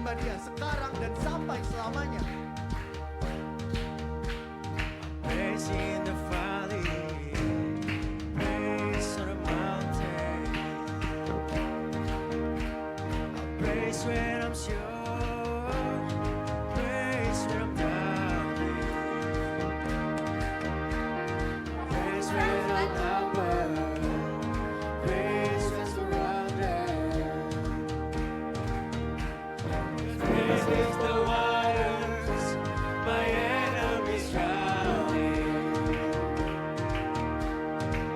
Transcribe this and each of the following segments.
menerima dia sekarang dan sampai selamanya. Praise in the valley, praise on the mountain. I'll praise when I'm sure, praise when I'm doubting. Praise when I'm numbered, praise when surrounded. Praise is the waters, my enemies drowning.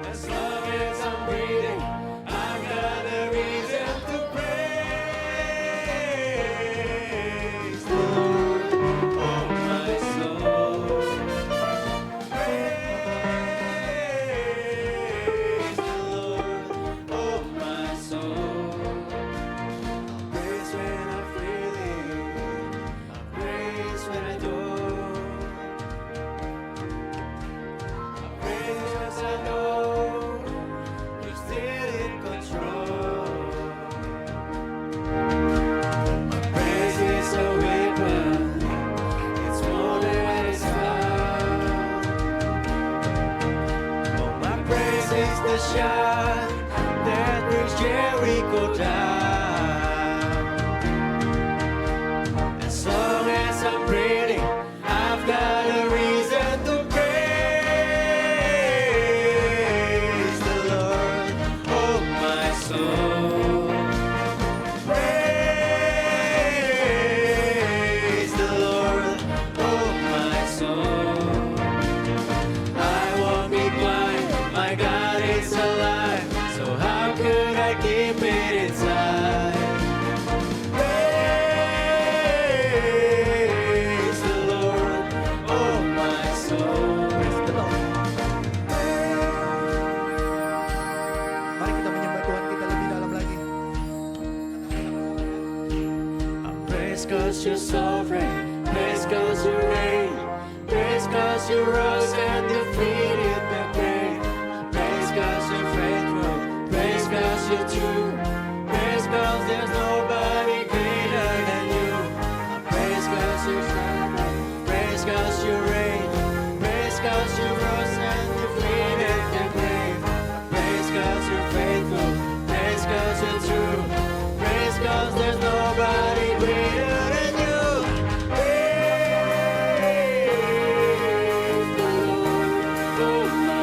As long as I'm breathing, I've got a reason to praise the Lord, oh my soul. Praise the Lord, oh my soul. Praise when I'm feeling, praise when I don't. Praise 'cause I know you're still in control. My praise is a weapon, it's more than it's found. Oh, my praise is the shot that brings Jericho down. As long as I'm breathing, I've got a reason to praise the Lord, oh my soul. Praise the Lord, oh my soul. I won't be blind, my God is alive, so how could I keep it inside? Praise the Lord, oh my soul. Praise the Lord. Mari kita menyembah Tuhan kita lebih dalam lagi. Praise 'cause you're sovereign, praise 'cause you reign, praise 'cause you rose and defeated the grave. Praise 'cause you're faithful, praise 'cause you're true, praise 'cause there's nobody greater than you. Praise 'cause you're sovereign, praise 'cause you reign, praise 'cause you rose and defeated the grave. Praise 'cause you're faithful, praise 'cause you're true, praise 'cause there's nobody greater than you. Praise the Lord, oh my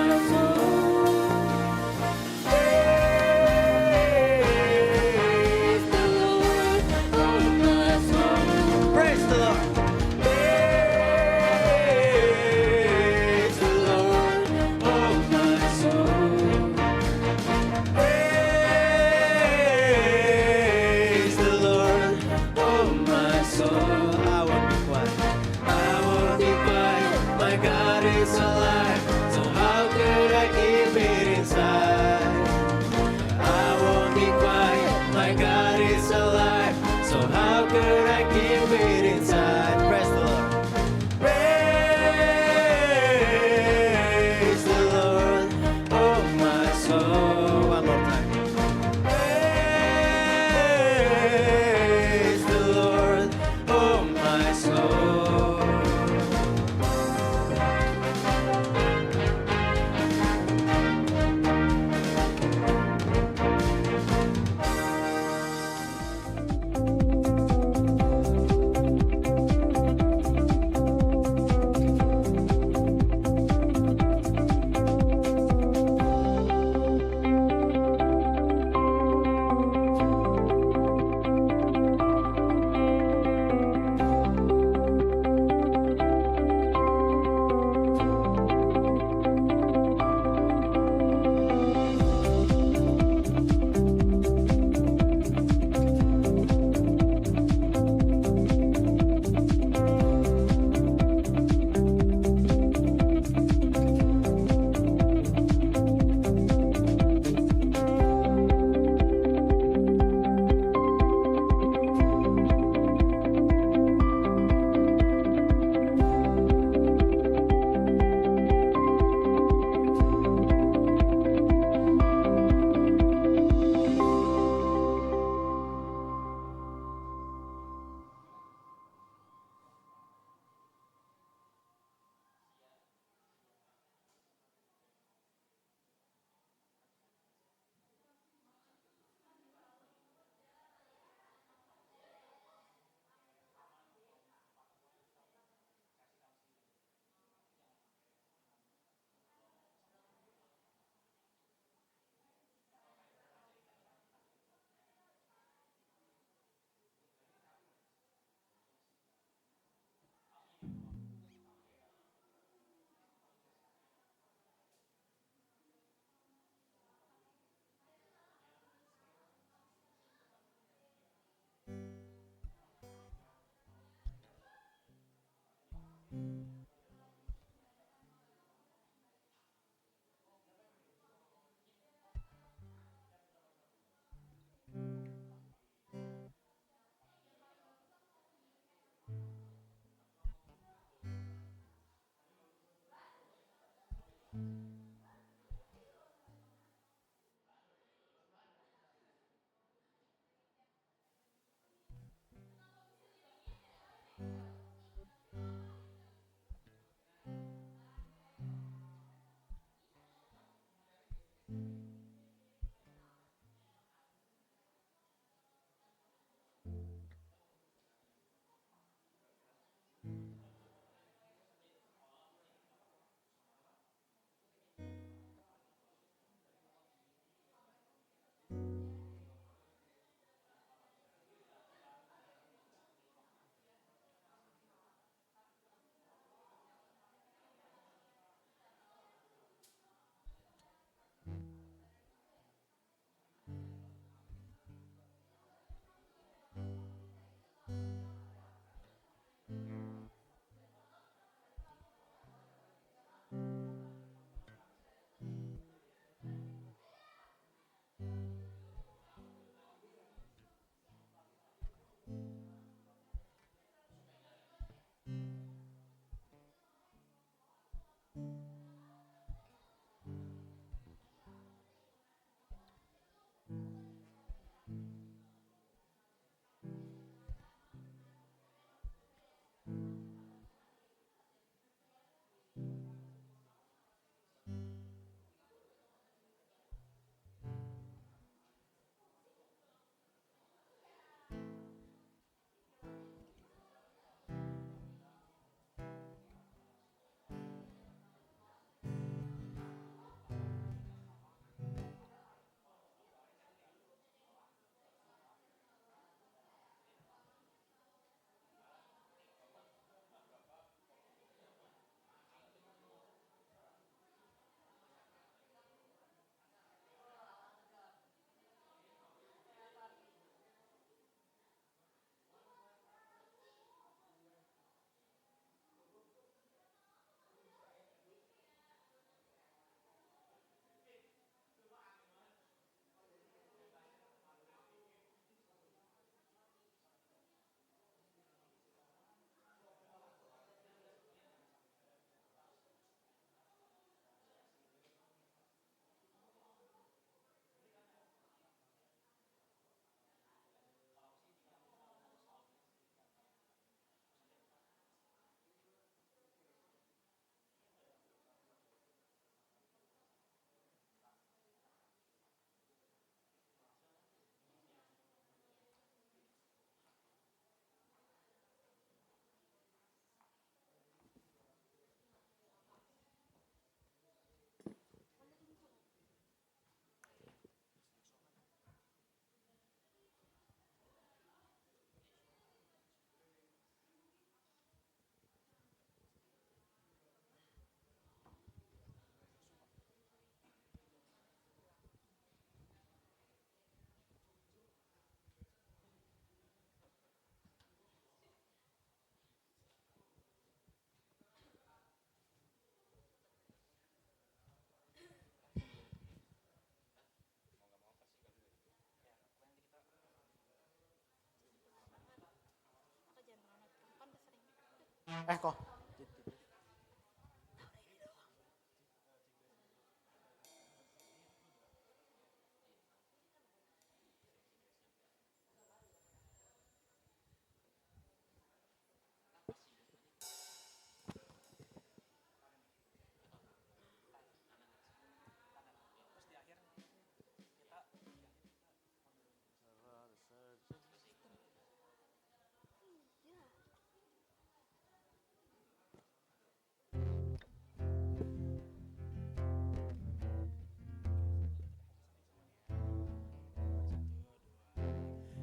Kok.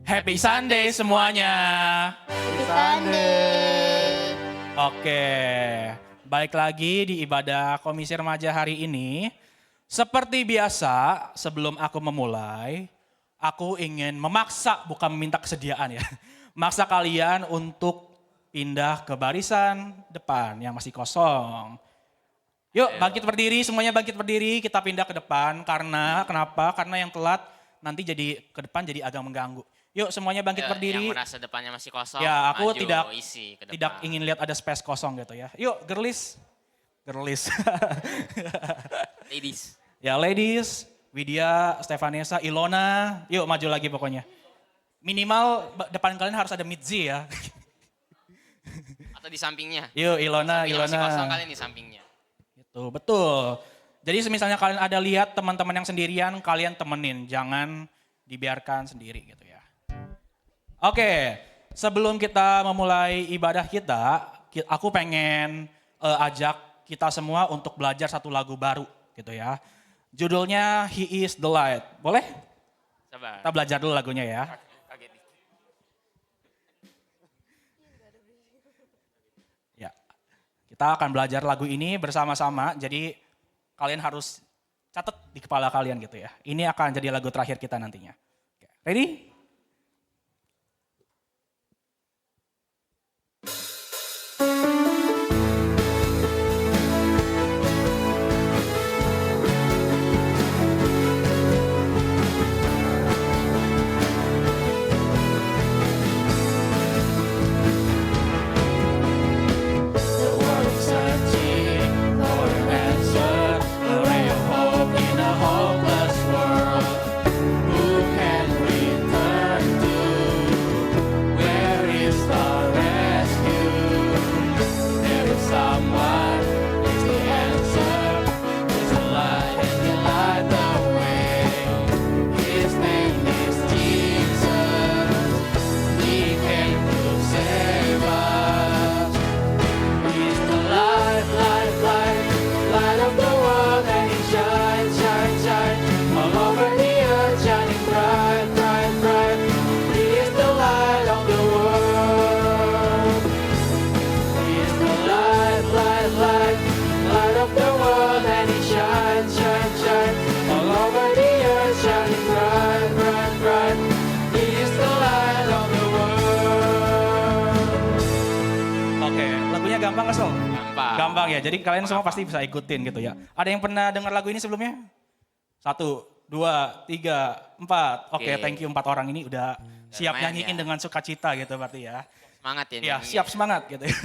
Happy Sunday semuanya. Sunday. Oke, balik lagi di ibadah Komisi Remaja hari ini. Seperti biasa, sebelum aku memulai, aku ingin memaksa, bukan meminta kesediaan ya. Maksa kalian untuk pindah ke barisan depan yang masih kosong. Yuk bangkit berdiri, semuanya bangkit berdiri, kita pindah ke depan. Kenapa? Karena yang telat nanti jadi ke depan jadi agak mengganggu. Yuk semuanya bangkit berdiri. Yang merasa depannya masih kosong, Ya aku maju, isi ke depan. tidak ingin lihat ada space kosong gitu ya. Yuk girlies. Ladies. Ya ladies, Widya, Stefanesa, Ilona. Yuk maju lagi pokoknya. Minimal depan kalian harus ada Mitzi ya. Atau di sampingnya. Yuk Ilona, Sampingnya masih Ilona. kosong, kalian di sampingnya. Gitu, betul. Jadi misalnya kalian ada lihat teman-teman yang sendirian, kalian temenin. Jangan dibiarkan sendiri gitu ya. Oke, sebelum kita memulai ibadah kita, aku pengen ajak kita semua untuk belajar satu lagu baru gitu ya. Judulnya He Is the Light. Boleh? Sabar. Kita belajar dulu lagunya ya. Kaget dikit. Ya. Kita akan belajar lagu ini bersama-sama. Jadi kalian harus catat di kepala kalian gitu ya. Ini akan jadi lagu terakhir kita nantinya. Oke, ready? The world is searching for an answer, a ray of hope in a hopeless world. Who can we turn to? Where is our rescue? There is someone, is the answer. Is the light and the light the way. His name is Jesus. He came to save us. He's the light, light, light, light of the world, and he shines, shines, shines all over the earth, shining bright, bright, bright. He is the light of the world. He is the light, light, light, light of the world, and he shines, shines, shines all over the earth, shining bright, bright, bright. He is the light of the world. Oke, lagunya gampang nggak Sol? Gampang. Gampang ya, jadi kalian semua pasti bisa ikutin gitu ya. Ada yang pernah dengar lagu ini sebelumnya? 1, 2, 3, 4. Oke, Oke. thank you 4 orang ini udah siap lumayan nyanyiin ya. dengan sukacita gitu berarti ya. Semangat ya. Ya, nyanyinya. siap semangat gitu ya.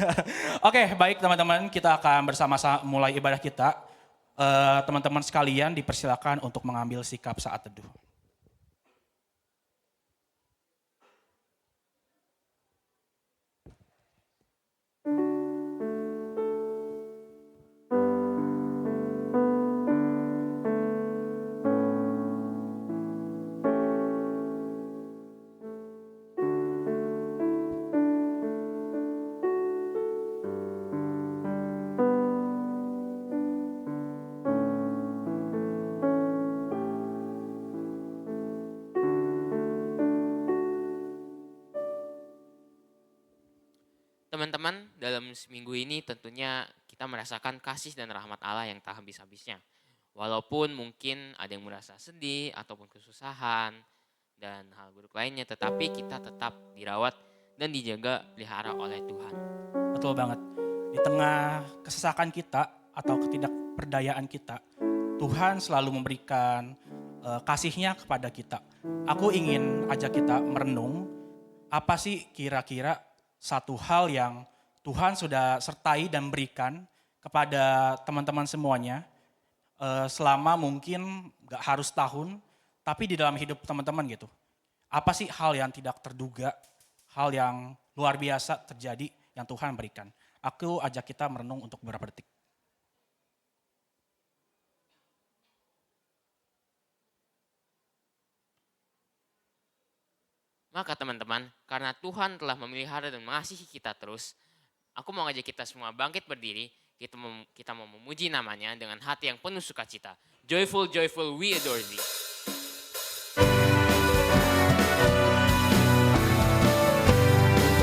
Oke, baik teman-teman, kita akan bersama-sama mulai ibadah kita. Teman-teman sekalian dipersilakan untuk mengambil sikap saat teduh. Teman-teman, dalam seminggu ini tentunya kita merasakan kasih dan rahmat Allah yang tak habis-habisnya. Walaupun mungkin ada yang merasa sedih ataupun kesusahan dan hal buruk lainnya, tetapi kita tetap dirawat dan dijaga pelihara oleh Tuhan. Betul banget. Di tengah kesesakan kita atau ketidakberdayaan kita, Tuhan selalu memberikan kasih-Nya kepada kita. Aku ingin ajak kita merenung, apa sih kira-kira satu hal yang Tuhan sudah sertai dan berikan kepada teman-teman semuanya selama mungkin gak harus tahun, tapi di dalam hidup teman-teman gitu. Apa sih hal yang tidak terduga, hal yang luar biasa terjadi yang Tuhan berikan. Aku ajak kita merenung untuk beberapa detik. Maka teman-teman, karena Tuhan telah memelihara dan mengasihi kita terus, aku mau ngajak kita semua bangkit berdiri, kita mau memuji namanya dengan hati yang penuh sukacita. Joyful, joyful, we adore thee.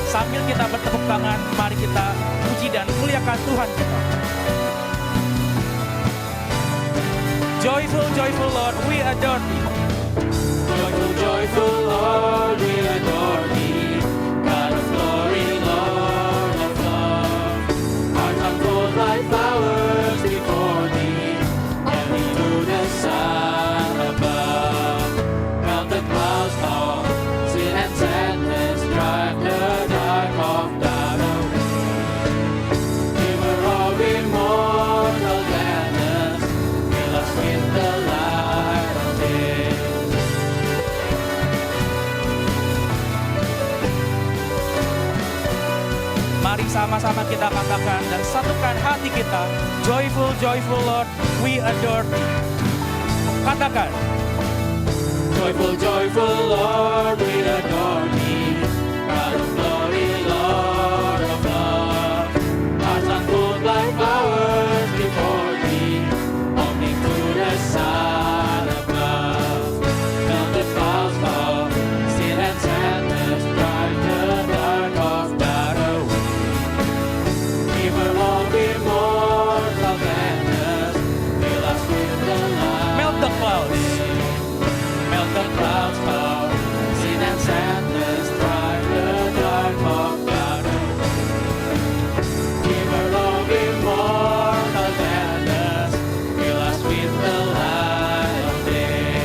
Sambil kita bertepuk tangan, mari kita puji dan muliakan Tuhan kita. Joyful, joyful Lord, we adore thee. Joyful, joyful Lord, we adore thee. God of glory, Lord of love. Hearts unfold like flowers before thee. Heaven to the sun above. Melt the clouds fall, sin and sadness drive the dark of doubt away. Giver of immortal gladness, fill us with the light of day. Mari sama-sama kita katakan dan satukan hati kita. Joyful, joyful Lord, we adore thee. Katakan. Joyful, joyful Lord, we adore thee. God of glory, Lord of love. Hearts unfold like flowers before thee. Opening to the sun above. Melted clouds fall, sin and sadness drive the dark of doubt away. Giver of immortal gladness, fill us with the light. Melt the clouds. Melt the clouds fall, sin and sadness drive the dark of doubt away. Giver of immortal gladness, fill us with the light of day.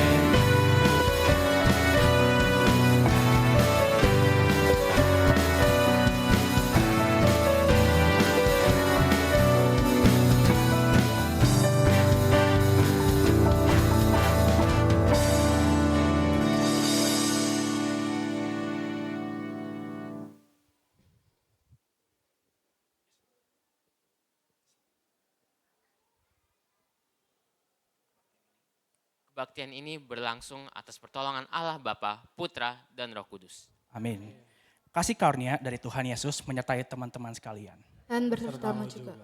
Kebaktian ini berlangsung atas pertolongan Allah Bapa, Putra, dan Roh Kudus. Amin. Kasih karunia dari Tuhan Yesus menyertai teman-teman sekalian. Dan bersama juga.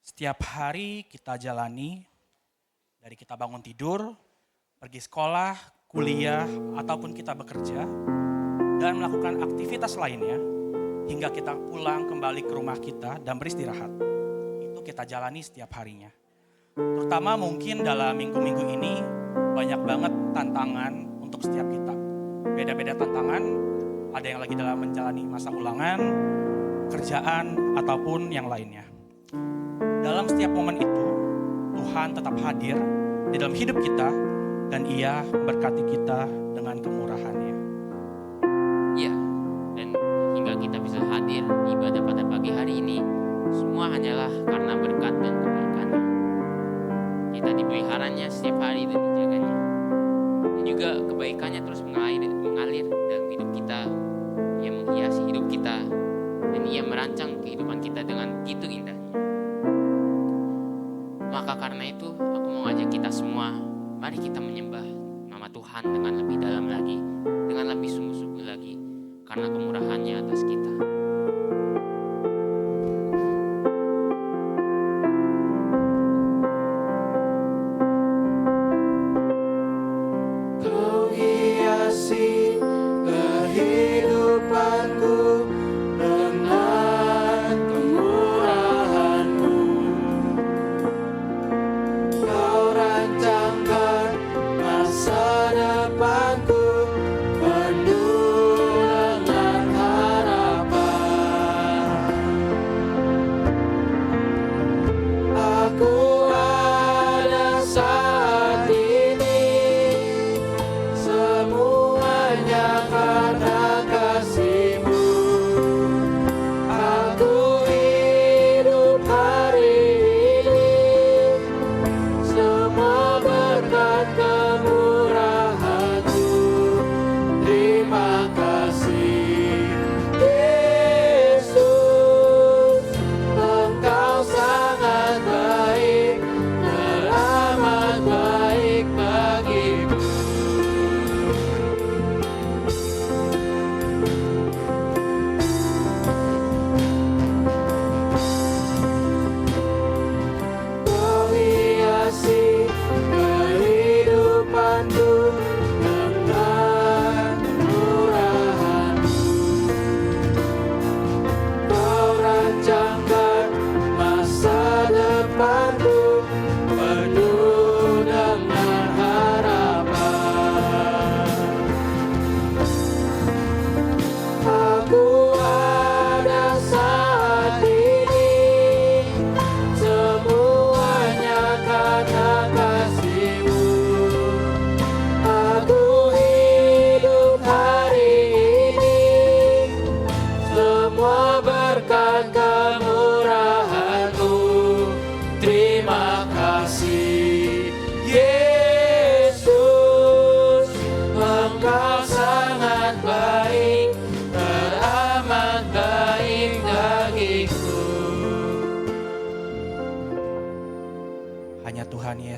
Setiap hari kita jalani, dari kita bangun tidur, pergi sekolah, kuliah, ataupun kita bekerja, dan melakukan aktivitas lainnya, hingga kita pulang kembali ke rumah kita dan beristirahat. Itu kita jalani setiap harinya. Terutama mungkin dalam minggu-minggu ini, banyak banget tantangan untuk setiap kita. Beda-beda tantangan, ada yang lagi dalam menjalani masa ulangan, kerjaan, ataupun yang lainnya. Dalam setiap momen itu, Tuhan tetap hadir di dalam hidup kita dan Ia memberkati kita dengan kemurahan-Nya. Iya, dan hingga kita bisa hadir di ibadah pada pagi hari ini, semua hanyalah karena berkat dan kebaikan-Nya. Kita dipeliharanya setiap hari dan dijaganya. Dan juga kebaikannya terus mengalir dalam hidup kita. Ia menghiasi hidup kita dan Ia merancang kehidupan kita dengan begitu indahnya. Maka karena itu aku mau ngajak kita semua, mari kita menyembah nama Tuhan dengan lebih dalam lagi, dengan lebih sungguh-sungguh lagi, karena kemurahan-Nya atas kita. Kau hiasi kehidupanku dengan kemurahan-Mu. Kau rancangkan masa depanku penuh dengan harapan.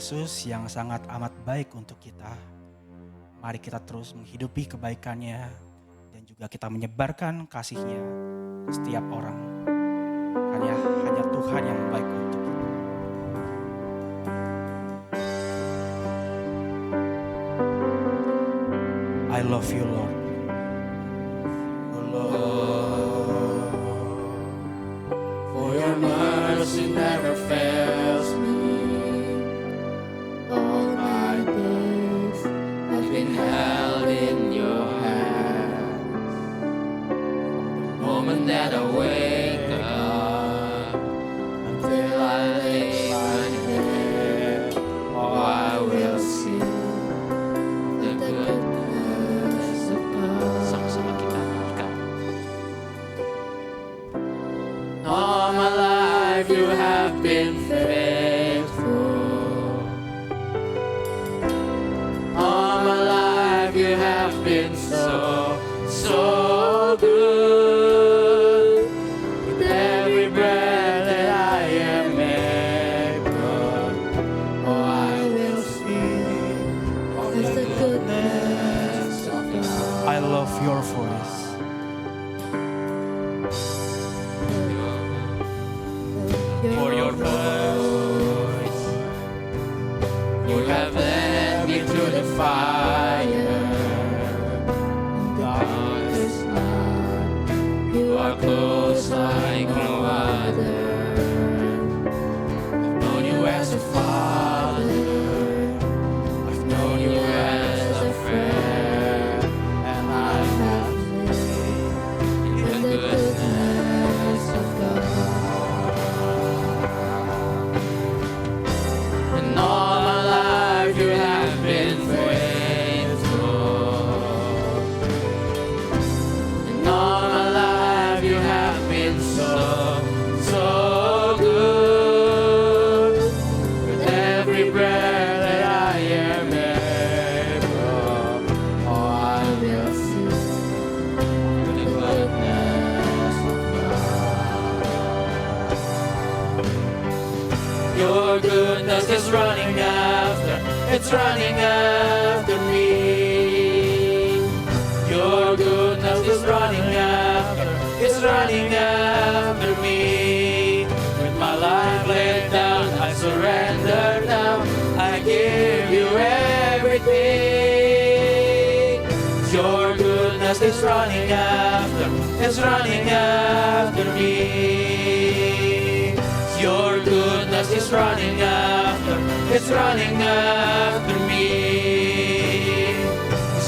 Yesus yang sangat amat baik untuk kita. Mari kita terus menghidupi kebaikannya dan juga kita menyebarkan kasih-Nya ke setiap orang. Hanya Tuhan yang baik untuk kita. I love you, Lord. For your mercy never fails me. All my days I've been held in your hands. The moment that I wake up until I lay my head, oh, I will see the goodness of God. Sama-sama kita nyanyikan. All my life you have been faithful. All my life you have been so, so good. With every breath that I am able, oh, I will sing of the goodness of God. I love your voice. For your voice, you have led me through the fire. Darkest night, you are close like no other. I've known you as a father, I've known you as a friend, and I have lived in the goodness of God. And all my life you have been faithful. And all my life you have been so, so good. With every breath that I am able, oh, I will sing the goodness of God. Your goodness is running after, it's running after me. Your goodness is running after, it's running after me. With my life laid down, I surrender now, I give you everything. Your goodness is running after, it's running after me. Your goodness is running after, it's running after me.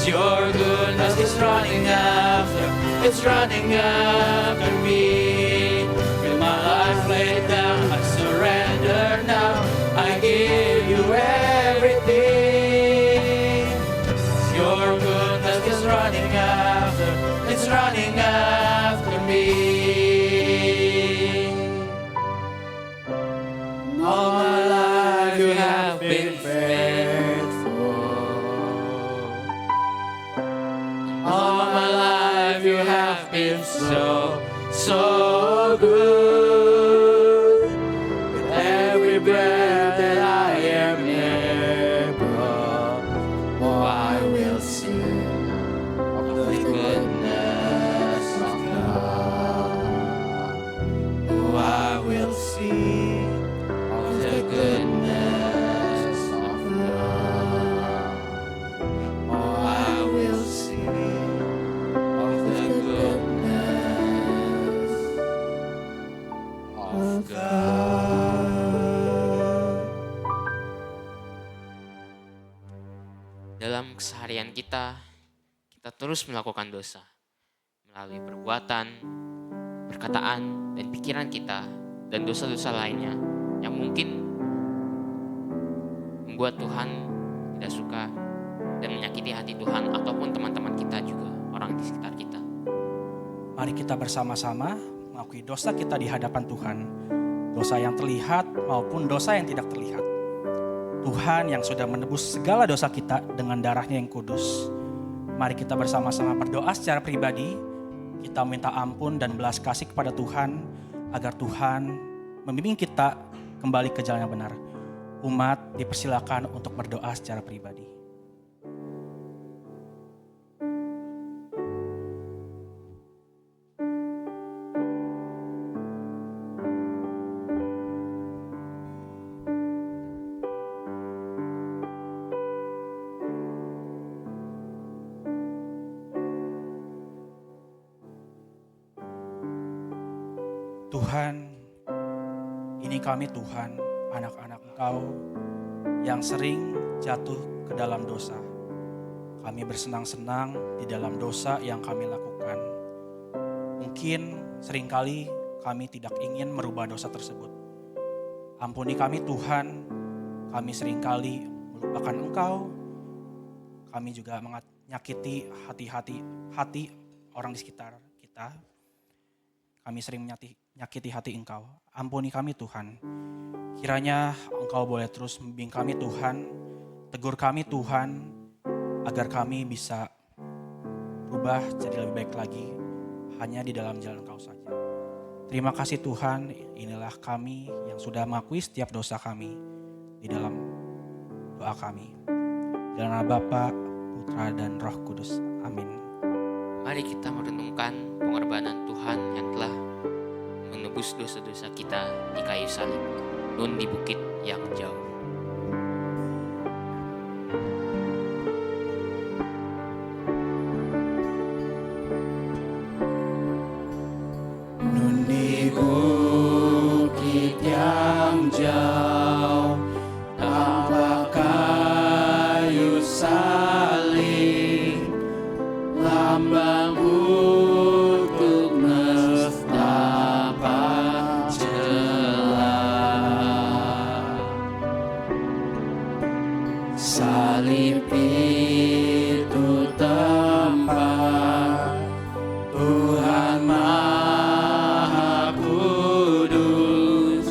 Your goodness is running after, it's running after me. With my life laid down, I surrender now, I give you everything. Your goodness is running after, it's running after me. All my life you have been faithful. All my life you have been so, so good. With every breath that I am able, oh, I will sing of the goodness of God. Oh, I will sing of the goodness of God. Oh, I will sing of the goodness of God. Dalam keseharian kita terus melakukan dosa. Melalui perbuatan, perkataan, dan pikiran kita, dan dosa-dosa lainnya yang mungkin membuat Tuhan tidak suka dan menyakiti hati Tuhan ataupun teman-teman kita juga, orang di sekitar kita. Mari kita bersama-sama mengakui dosa kita di hadapan Tuhan. Dosa yang terlihat maupun dosa yang tidak terlihat. Tuhan yang sudah menebus segala dosa kita dengan darahnya yang kudus. Mari kita bersama-sama berdoa secara pribadi. Kita minta ampun dan belas kasih kepada Tuhan. Agar Tuhan membimbing kita kembali ke jalan yang benar. umat dipersilakan untuk berdoa secara pribadi. Tuhan, ini kami Tuhan, anak-anak Engkau yang sering jatuh ke dalam dosa. Kami bersenang-senang di dalam dosa yang kami lakukan. Mungkin seringkali kami tidak ingin merubah dosa tersebut. Ampuni kami Tuhan, kami seringkali melupakan Engkau. Kami juga menyakiti hati orang di sekitar kita. Kami sering menyakiti hati Engkau. Ampuni kami Tuhan. Kiranya Engkau boleh terus membimbing kami Tuhan. Tegur kami Tuhan. Agar kami bisa berubah jadi lebih baik lagi. Hanya di dalam jalan Engkau saja. Terima kasih Tuhan. Inilah kami yang sudah mengakui setiap dosa kami. Di dalam doa kami. Dalam nama Bapa, Putra dan Roh Kudus. Amin. Mari kita merenungkan pengorbanan Tuhan yang telah menebus dosa-dosa kita di kayu salib, nun di bukit yang jauh. Nun di bukit yang jauh, tanpa kayu salib, lambang untuk nestapa celah. Salib itu tempat Tuhan Maha Kudus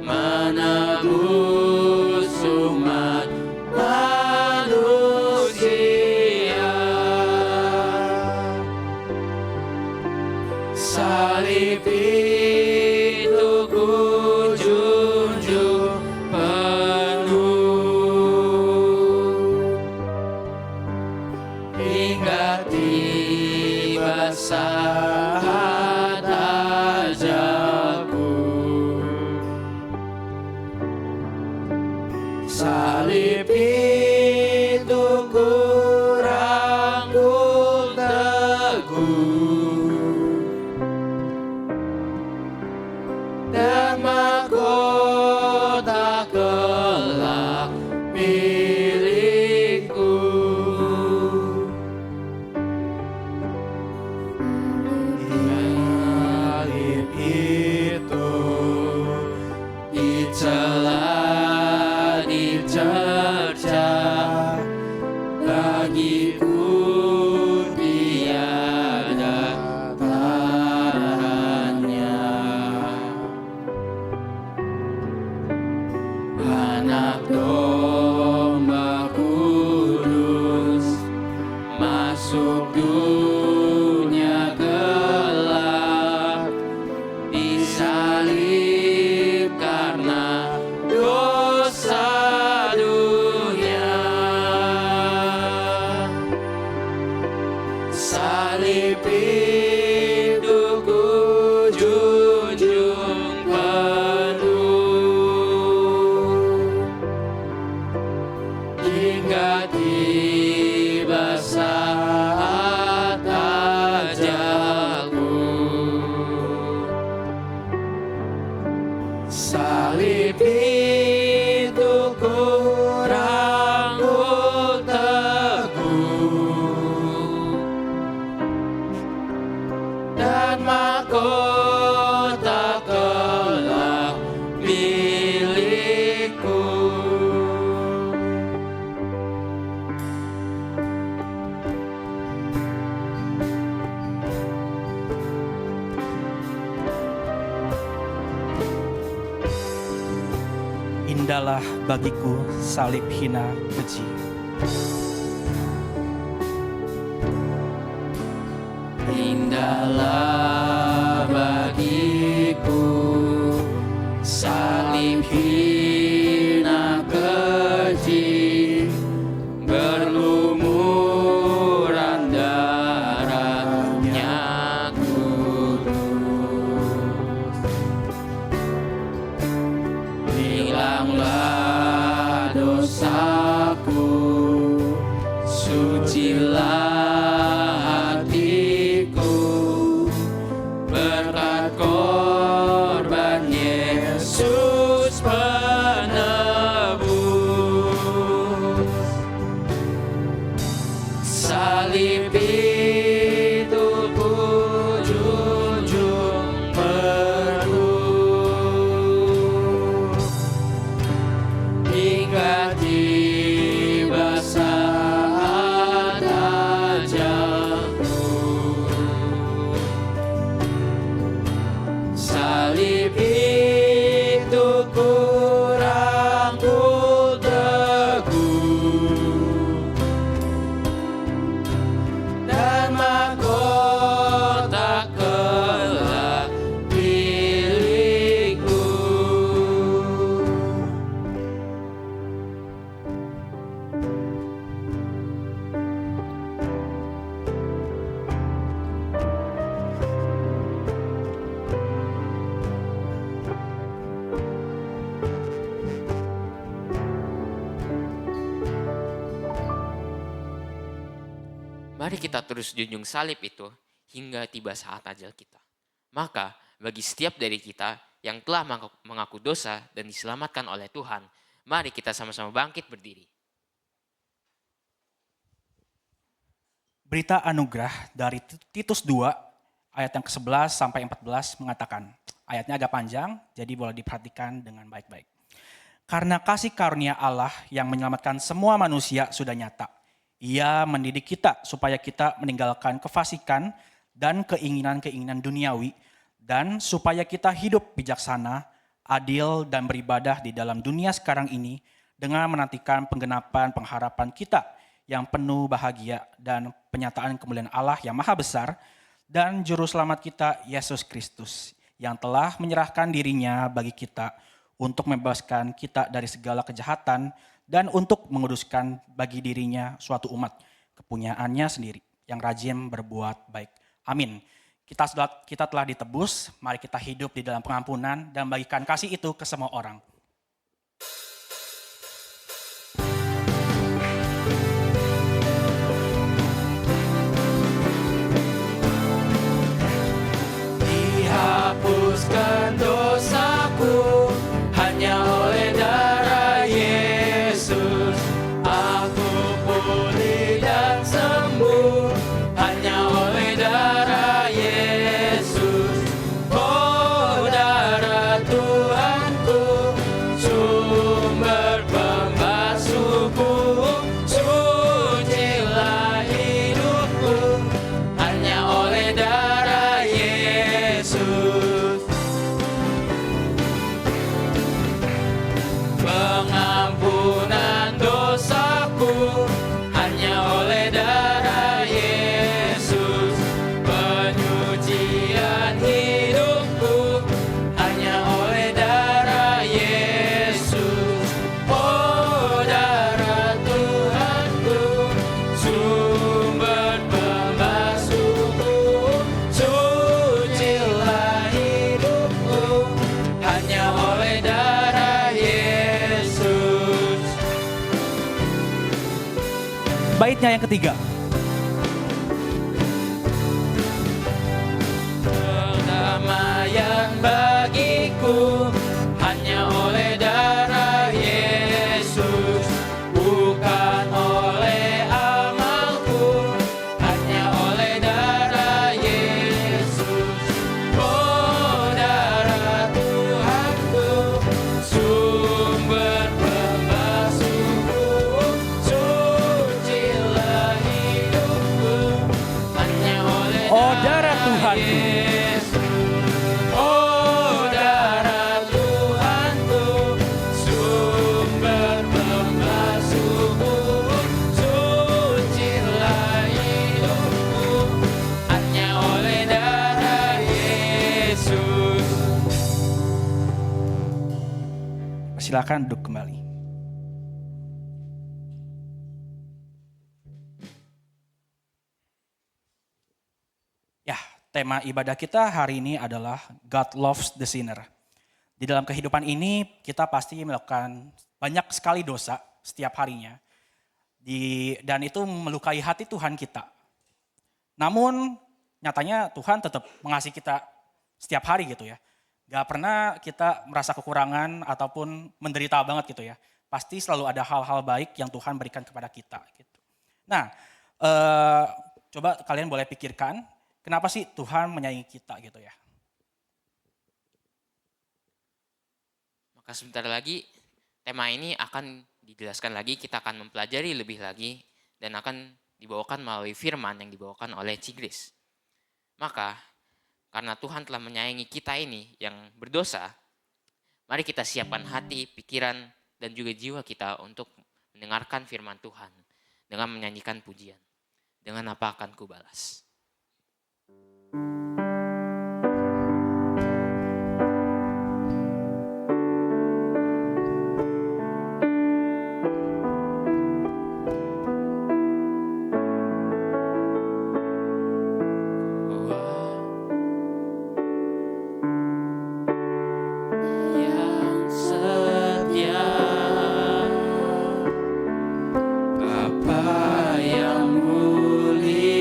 menebus umat manusia. Salib itu ku junjung penuh hingga tiba saat ajalku. Salib itu ku rangkul teguh dan mahkota kelak milikku. Salib itu dicela, dicerca, bagiku tiada tarannya. Anak domba kudus masuk dunia gelap, disalib karena dosa dunia. Salib itu ku junjung penuh hingga tiba saat ajalku. Salib itu ku rangkul teguh dan mahkota kelak milikku. Indahlah bagiku salib hina keji. Indahlah bagiku salib hina Mari kita terus junjung salib itu hingga tiba saat ajal kita. Maka bagi setiap dari kita yang telah mengaku dosa dan diselamatkan oleh Tuhan, mari kita sama-sama bangkit berdiri. Berita anugerah dari Titus 2 ayat yang ke-11 sampai 14 mengatakan, ayatnya agak panjang jadi boleh diperhatikan dengan baik-baik. Karena kasih karunia Allah yang menyelamatkan semua manusia sudah nyata. Ia mendidik kita supaya kita meninggalkan kefasikan dan keinginan-keinginan duniawi, dan supaya kita hidup bijaksana, adil, dan beribadah di dalam dunia sekarang ini dengan menantikan penggenapan pengharapan kita yang penuh bahagia dan penyataan kemuliaan Allah yang maha besar dan juru selamat kita Yesus Kristus yang telah menyerahkan dirinya bagi kita untuk membebaskan kita dari segala kejahatan dan untuk menguduskan bagi dirinya suatu umat kepunyaannya sendiri yang rajin berbuat baik. Amin. Kita telah ditebus, mari kita hidup di dalam pengampunan dan bagikan kasih itu ke semua orang. Dihapuskan dosaku hanya oleh darah Yesus. Aku pulih dan sembuh hanya oleh darah Yesus. Oh, darah Tuhanku, sumber pembasuhku, sucilah hidupku hanya oleh darah Yesus. Pengampunan dosaku hanya oleh darah Yesus. Penyucian hidupku hanya oleh darah Yesus. Oh, darah Tuhanku, sumber pembasuhku, sucilah hidupku hanya oleh darah Yesus. Baitnya yang ketiga. Perdamaian bagiku hanya oleh darah Yesus, bukan oleh amalku, hanya oleh darah Yesus. Oh, darah Tuhanku, sumber pembasuhku, sucilah hidupku hanya oleh Oh, darah Tuhanku. Yesus. Oh, darah Tuhanku, sumber pembasuhku, sucilah hidupku hanya oleh darah Yesus. Silakan duduk kembali. Ya, tema ibadah kita hari ini adalah God loves the sinner. Di dalam kehidupan ini kita pasti melakukan banyak sekali dosa setiap harinya. Dan itu melukai hati Tuhan kita. Namun nyatanya Tuhan tetap mengasihi kita setiap hari gitu ya. Gak pernah kita merasa kekurangan ataupun menderita banget gitu ya. Pasti selalu ada hal-hal baik yang Tuhan berikan kepada kita gitu. Nah, coba kalian boleh pikirkan, kenapa sih Tuhan menyayangi kita gitu ya? Maka sebentar lagi tema ini akan dijelaskan lagi, kita akan mempelajari lebih lagi dan akan dibawakan melalui firman yang dibawakan oleh Cigris. Maka karena Tuhan telah menyayangi kita ini yang berdosa, mari kita siapkan hati, pikiran, dan juga jiwa kita untuk mendengarkan firman Tuhan dengan menyanyikan pujian. Dengan apa akan kubalas? Yang setia, apa yang mulia.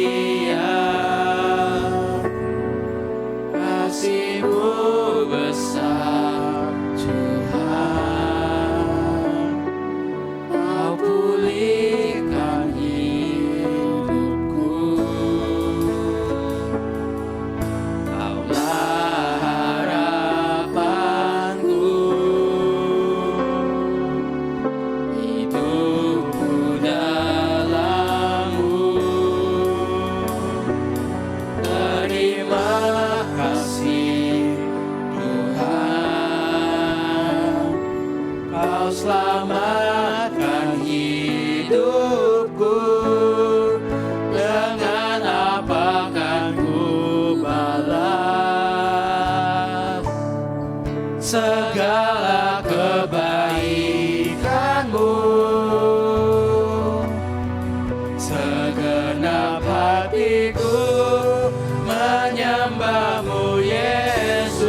hidupku, dengan apa kan ku balas segala kebaikanmu. Segenap hatiku menyembahmu Yesus,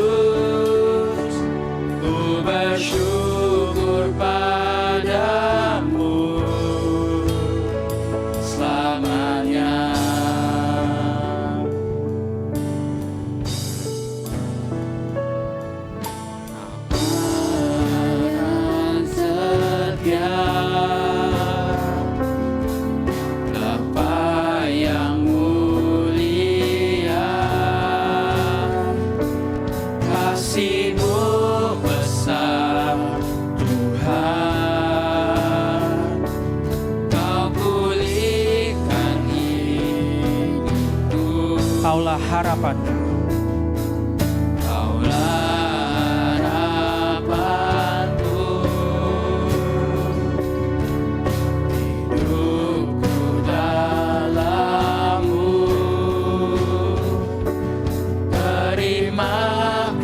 ku bersyukur padamu selamanya. Akan setia Bapa yang mulia, kasih-Mu besar Tuhan, Kau pulihkan hidupku. Kaulah harapanku. Kaulah harapanku, hidupku dalam-Mu. Terima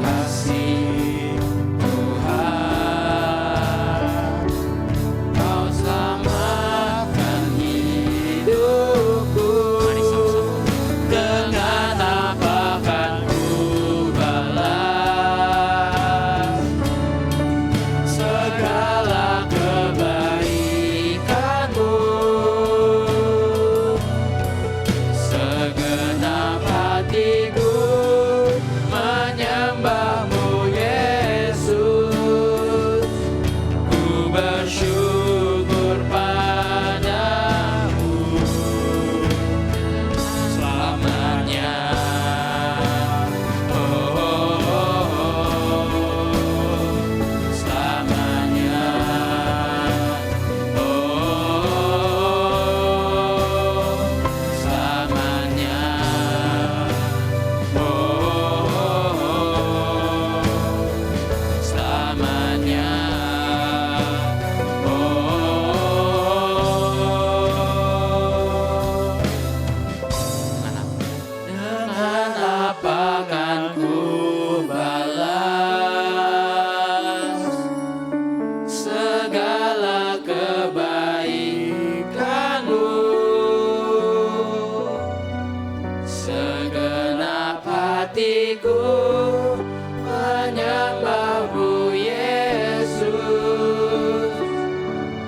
kasih Tuhan, Kau selamatkan hidupku. Mari sama-sama. Dengan apa kan ku balas segala kebaikanmu. Segenap hatiku menyembahmu Yesus, ku bersyukur padamu selamanya. Oh, selamanya. Oh, selamanya. Selamanya. Dengan apa kan ku balas segala kebaikanmu. Segenap hatiku menyembahmu Yesus,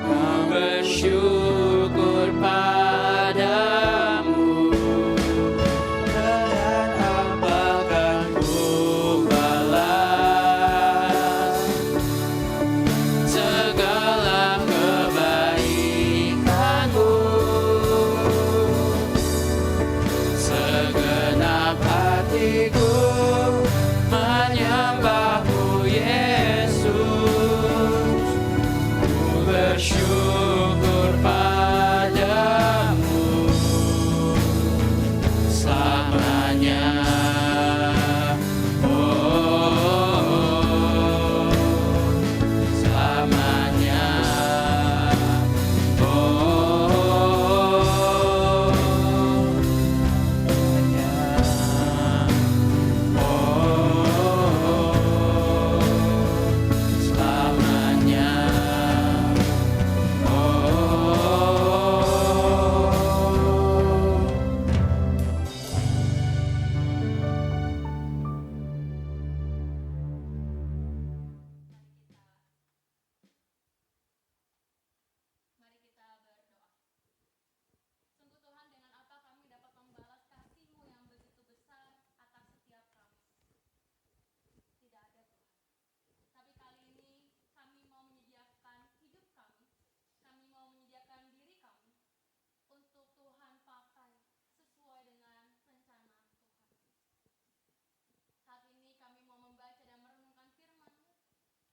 ku bersyukur padamu. Dengan apa kan ku balas segala kebaikanmu. Segenap hatiku menyembahmu Yesus, ku bersyukur padamu selamanya. Oh, selamanya. Selamanya. Mari kita berdoa. Sungguh Tuhan, dengan apa kami dapat membalas kasih-Mu yang begitu besar atas setiap kami? Tidak ada Tuhan. Tapi kali ini kami mau menyediakan hidup kami. Kami mau menyediakan diri kami untuk Tuhan pakai sesuai dengan rencana Tuhan. Saat ini kami mau membaca dan merenungkan firman-Mu,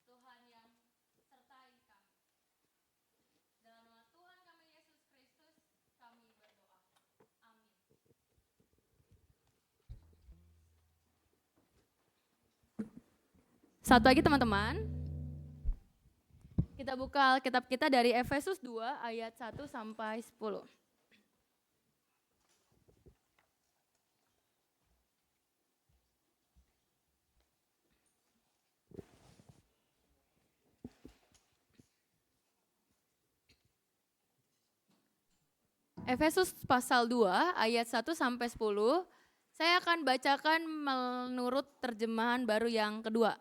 Tuhan yang sertai kami. Dalam nama Tuhan kami Yesus Kristus, kami berdoa. Amin. Satu lagi teman-teman. Kita kita buka Alkitab kita dari Efesus 2 ayat 1 sampai 10. Efesus pasal 2 ayat 1 sampai 10. Saya akan bacakan menurut terjemahan baru yang kedua.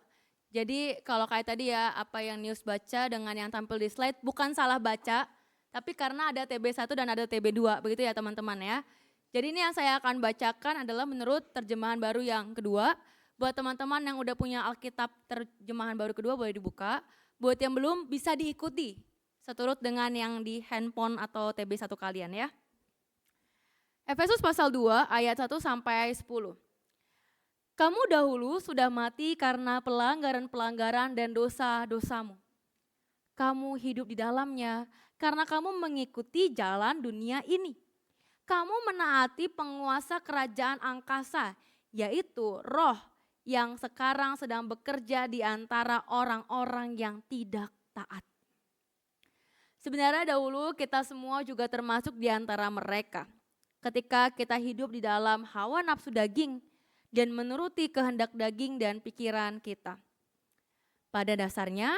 Jadi kalau kayak tadi ya, apa yang News baca dengan yang tampil di slide bukan salah baca, tapi karena ada TB1 dan ada TB2, begitu ya teman-teman ya. Jadi ini yang saya akan bacakan adalah menurut terjemahan baru yang kedua. Buat teman-teman yang udah punya Alkitab terjemahan baru kedua boleh dibuka. Buat yang belum bisa diikuti seturut dengan yang di handphone atau TB1 kalian ya. Efesus pasal 2 ayat 1 sampai 10. Kamu dahulu sudah mati karena pelanggaran-pelanggaran dan dosa-dosamu. Kamu hidup di dalamnya karena kamu mengikuti jalan dunia ini. Kamu menaati penguasa kerajaan angkasa, yaitu roh yang sekarang sedang bekerja di antara orang-orang yang tidak taat. Sebenarnya dahulu kita semua juga termasuk di antara mereka. Ketika kita hidup di dalam hawa nafsu daging dan menuruti kehendak daging dan pikiran kita. Pada dasarnya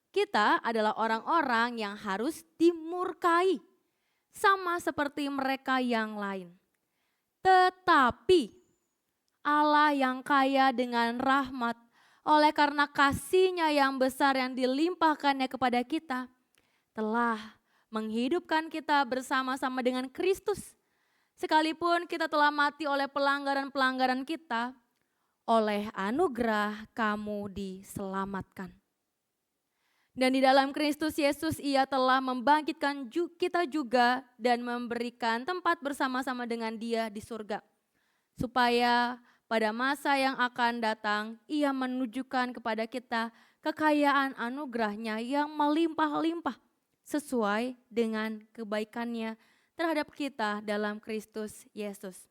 kita adalah orang-orang yang harus dimurkai sama seperti mereka yang lain. Tetapi Allah yang kaya dengan rahmat oleh karena kasih-Nya yang besar yang dilimpahkannya kepada kita telah menghidupkan kita bersama-sama dengan Kristus. Sekalipun kita telah mati oleh pelanggaran-pelanggaran kita, oleh anugerah kamu diselamatkan. Dan di dalam Kristus Yesus Ia telah membangkitkan kita juga dan memberikan tempat bersama-sama dengan Dia di surga. Supaya pada masa yang akan datang Ia menunjukkan kepada kita kekayaan anugerah-Nya yang melimpah-limpah sesuai dengan kebaikan-Nya terhadap kita dalam Kristus Yesus.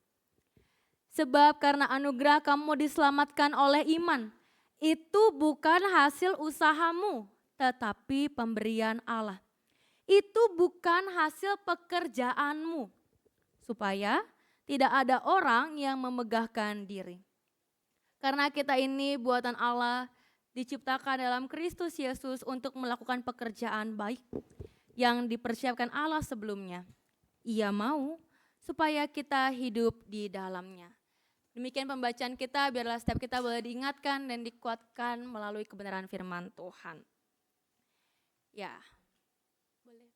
Sebab karena anugerah kamu diselamatkan oleh iman, itu bukan hasil usahamu, tetapi pemberian Allah. Itu bukan hasil pekerjaanmu, supaya tidak ada orang yang memegahkan diri. Karena kita ini buatan Allah, diciptakan dalam Kristus Yesus untuk melakukan pekerjaan baik yang dipersiapkan Allah sebelumnya. Ia mau supaya kita hidup di dalamnya. Demikian pembacaan kita, biarlah setiap kita boleh diingatkan dan dikuatkan melalui kebenaran firman Tuhan. Ya, boleh.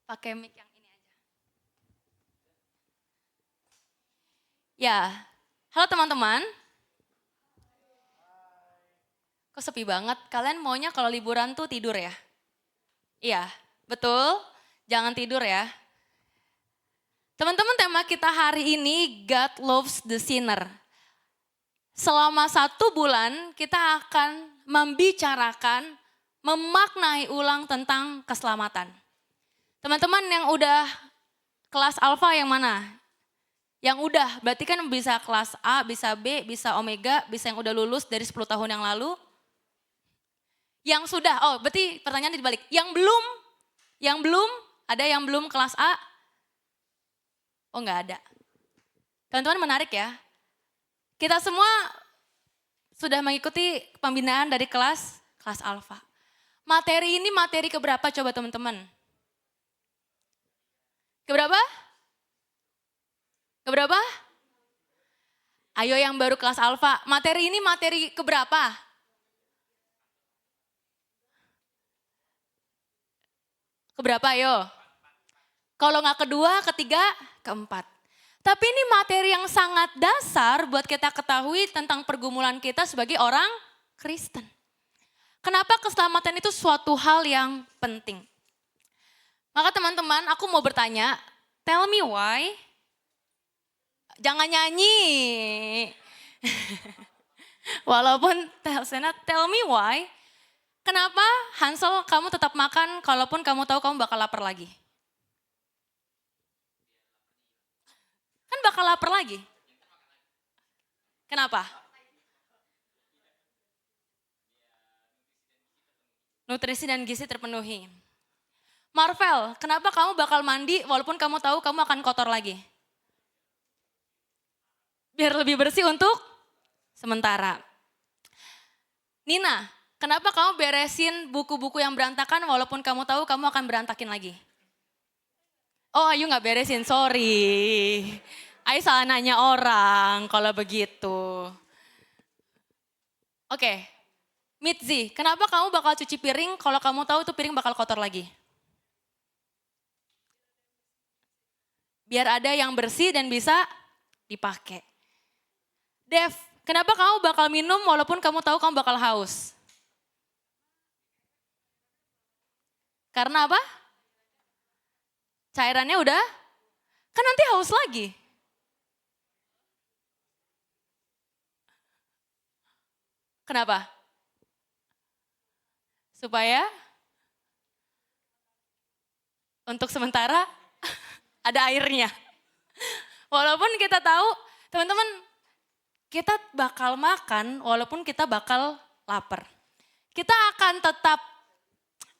Pakai mic yang ini aja. Ya, halo teman-teman. Kok sepi banget? Kalian maunya kalau liburan tuh tidur ya? Iya, betul. Jangan tidur ya. Teman-teman, tema kita hari ini God loves the sinner. Selama 1 bulan kita akan membicarakan, memaknai ulang tentang keselamatan. Teman-teman yang udah kelas alfa yang mana? Yang udah, berarti kan bisa kelas A, bisa B, bisa omega, bisa yang udah lulus dari 10 tahun yang lalu. Yang sudah, oh berarti pertanyaan dibalik. Yang belum, ada yang belum kelas A? Oh enggak ada. Teman-teman menarik ya. Kita semua sudah mengikuti pembinaan dari kelas alfa. Materi ini materi keberapa coba teman-teman? Keberapa? Ayo yang baru kelas alfa, materi ini materi keberapa? Keberapa ayo? Kalau nggak kedua, ketiga, keempat. Tapi ini materi yang sangat dasar buat kita ketahui tentang pergumulan kita sebagai orang Kristen. Kenapa keselamatan itu suatu hal yang penting? Maka teman-teman, aku mau bertanya, tell me why. Jangan nyanyi. Walaupun tell me why. Kenapa Hansel kamu tetap makan kalaupun kamu tahu kamu bakal lapar lagi? Kan bakal lapar lagi. Kenapa? Nutrisi dan gizi terpenuhi. Marvel, kenapa kamu bakal mandi walaupun kamu tahu kamu akan kotor lagi? Biar lebih bersih untuk sementara. Nina, kenapa kamu beresin buku-buku yang berantakan walaupun kamu tahu kamu akan berantakin lagi? Oh, Ayu nggak beresin, sorry. Ayu salah nanya orang kalau begitu. Oke, Mitzi, kenapa kamu bakal cuci piring kalau kamu tahu itu piring bakal kotor lagi? Biar ada yang bersih dan bisa dipakai. Dev, kenapa kamu bakal minum walaupun kamu tahu kamu bakal haus? Karena apa? Cairannya udah, kan nanti haus lagi. Kenapa? Supaya untuk sementara ada airnya. Walaupun kita tahu, teman-teman, kita bakal makan walaupun kita bakal lapar. Kita akan tetap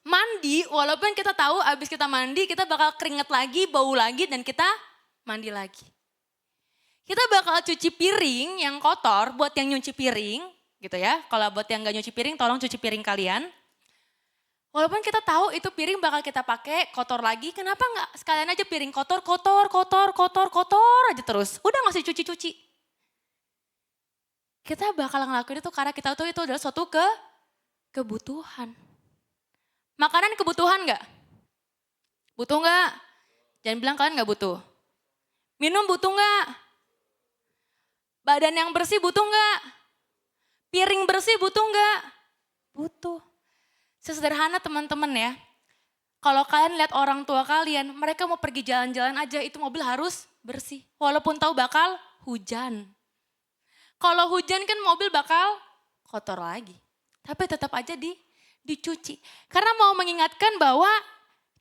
mandi walaupun kita tahu abis kita mandi kita bakal keringet lagi, bau lagi dan kita mandi lagi. Kita bakal cuci piring yang kotor buat yang nyuci piring gitu ya. Kalau buat yang gak nyuci piring tolong cuci piring kalian. Walaupun kita tahu itu piring bakal kita pakai kotor lagi, kenapa nggak sekalian aja piring kotor aja terus. Udah nggak usah cuci-cuci. Kita bakal ngelakuin itu karena kita tahu itu adalah suatu kebutuhan. Makanan kebutuhan nggak? Butuh nggak? Jangan bilang kalian nggak butuh. Minum butuh nggak? Badan yang bersih butuh nggak? Piring bersih butuh nggak? Butuh. Sesederhana teman-teman ya, kalau kalian lihat orang tua kalian, mereka mau pergi jalan-jalan aja itu mobil harus bersih. Walaupun tahu bakal hujan. Kalau hujan kan mobil bakal kotor lagi. Tapi tetap aja dicuci. Karena mau mengingatkan bahwa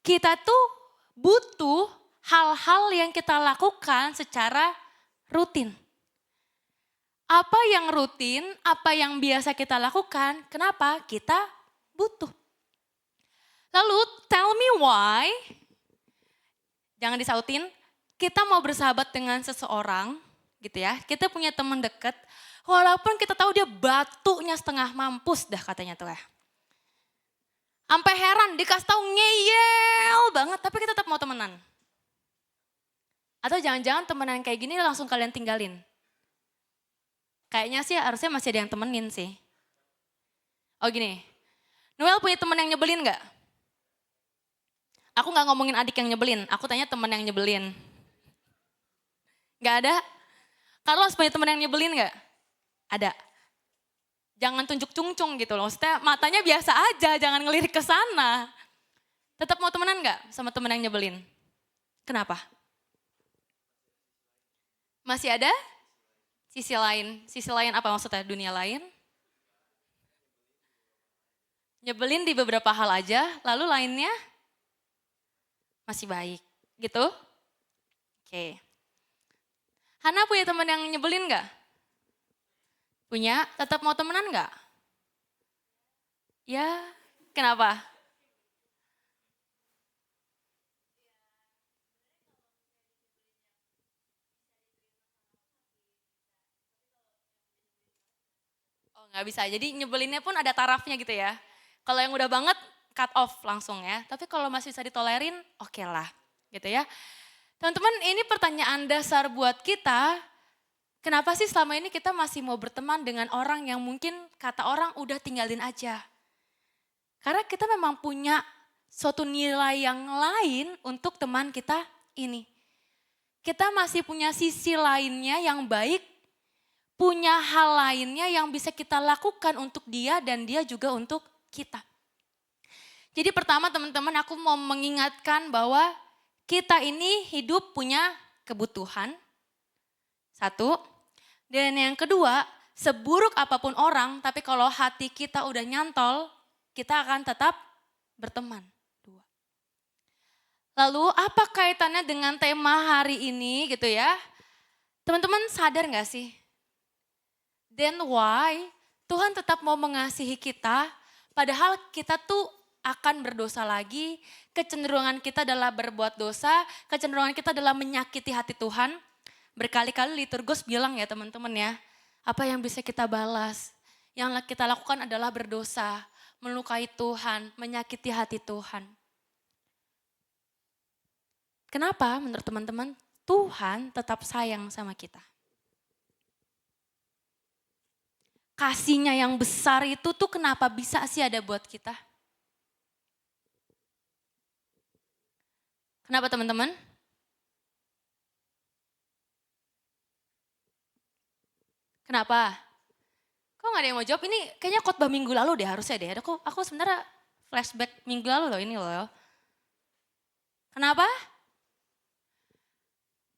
kita tuh butuh hal-hal yang kita lakukan secara rutin. Apa yang rutin, apa yang biasa kita lakukan, kenapa kita butuh. Lalu tell me why, jangan disautin, kita mau bersahabat dengan seseorang gitu ya. Kita punya teman dekat, walaupun kita tahu dia batunya setengah mampus dah katanya tuh ya. Sampai heran dikasih tahu ngeyel banget tapi kita tetap mau temenan. Atau jangan-jangan temenan kayak gini langsung kalian tinggalin. Kayaknya sih harusnya masih ada yang temenin sih. Oh gini. Noel punya teman yang nyebelin gak? Aku gak ngomongin adik yang nyebelin, aku tanya teman yang nyebelin. Gak ada? Carlos punya teman yang nyebelin gak? Ada. Jangan tunjuk cungcung gitu loh, maksudnya matanya biasa aja, jangan ngelirik ke sana. Tetap mau temenan gak sama teman yang nyebelin? Kenapa? Masih ada? Sisi lain apa maksudnya? Dunia lain? Nyebelin di beberapa hal aja, lalu lainnya masih baik, gitu? Oke. Hana punya teman yang nyebelin gak? Punya, tetap mau temenan gak? Ya, kenapa? Oh gak bisa, jadi nyebelinnya pun ada tarafnya gitu ya. Kalau yang udah banget cut off langsung ya. Tapi kalau masih bisa ditolerin oke lah gitu ya. Teman-teman ini pertanyaan dasar buat kita. Kenapa sih selama ini kita masih mau berteman dengan orang yang mungkin kata orang udah tinggalin aja. Karena kita memang punya suatu nilai yang lain untuk teman kita ini. Kita masih punya sisi lainnya yang baik. Punya hal lainnya yang bisa kita lakukan untuk dia dan dia juga untuk kita. Jadi pertama teman-teman aku mau mengingatkan bahwa kita ini hidup punya kebutuhan. Satu. Dan yang kedua, seburuk apapun orang tapi kalau hati kita udah nyantol, kita akan tetap berteman. Dua. Lalu apa kaitannya dengan tema hari ini gitu ya? Teman-teman sadar gak sih? then why Tuhan tetap mau mengasihi kita, padahal kita tuh akan berdosa lagi, kecenderungan kita adalah berbuat dosa, kecenderungan kita adalah menyakiti hati Tuhan. Berkali-kali liturgus bilang ya teman-teman ya, apa yang bisa kita balas? Yang kita lakukan adalah berdosa, melukai Tuhan, menyakiti hati Tuhan. Kenapa menurut teman-teman? Tuhan tetap sayang sama kita. Kasihnya yang besar itu tuh kenapa bisa sih ada buat kita? Kenapa teman-teman? Kenapa? Kok gak ada yang mau jawab? Ini kayaknya khotbah minggu lalu deh harusnya deh. Aku sebenarnya flashback minggu lalu loh ini loh. Kenapa?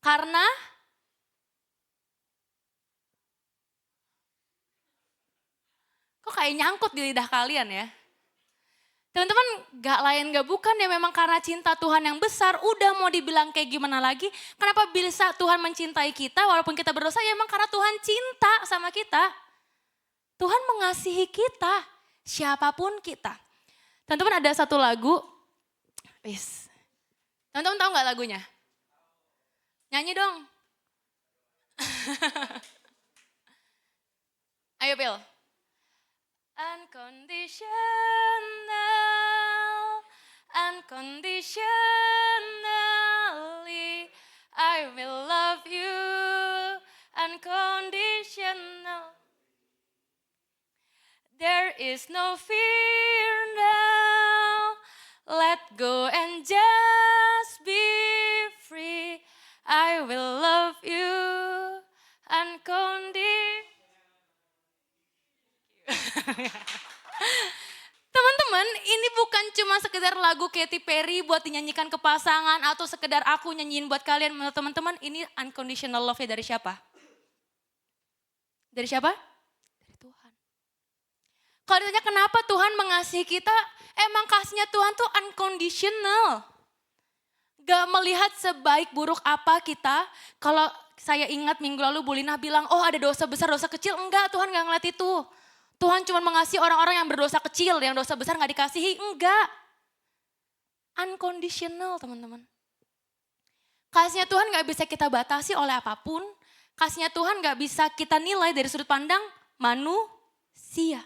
Karena kok kayak nyangkut di lidah kalian ya. Teman-teman gak lain gak bukan ya memang karena cinta Tuhan yang besar. Udah mau dibilang kayak gimana lagi. Kenapa bisa Tuhan mencintai kita walaupun kita berdosa ya emang karena Tuhan cinta sama kita. Tuhan mengasihi kita siapapun kita. Teman-teman ada satu lagu. Teman-teman tahu gak lagunya? Nyanyi dong. Ayo Pil. Unconditionally, I will love you unconditional. There is no fear now, let go and just be free. I will love you unconditionally. Teman-teman, ini bukan cuma sekedar lagu Katy Perry buat dinyanyikan ke pasangan atau sekedar aku nyanyiin buat kalian. Menurut teman-teman, ini unconditional love-nya dari siapa? Dari siapa? Dari Tuhan. Kalau ditanya kenapa Tuhan mengasihi kita, emang kasihnya Tuhan tuh unconditional. Gak melihat sebaik buruk apa kita. Kalau saya ingat minggu lalu Bu Lina bilang, oh ada dosa besar, dosa kecil. Enggak, Tuhan gak ngeliat itu. Tuhan cuma mengasihi orang-orang yang berdosa kecil, yang dosa besar gak dikasihi. Enggak. Unconditional teman-teman. Kasihnya Tuhan gak bisa kita batasi oleh apapun. Kasihnya Tuhan gak bisa kita nilai dari sudut pandang manusia.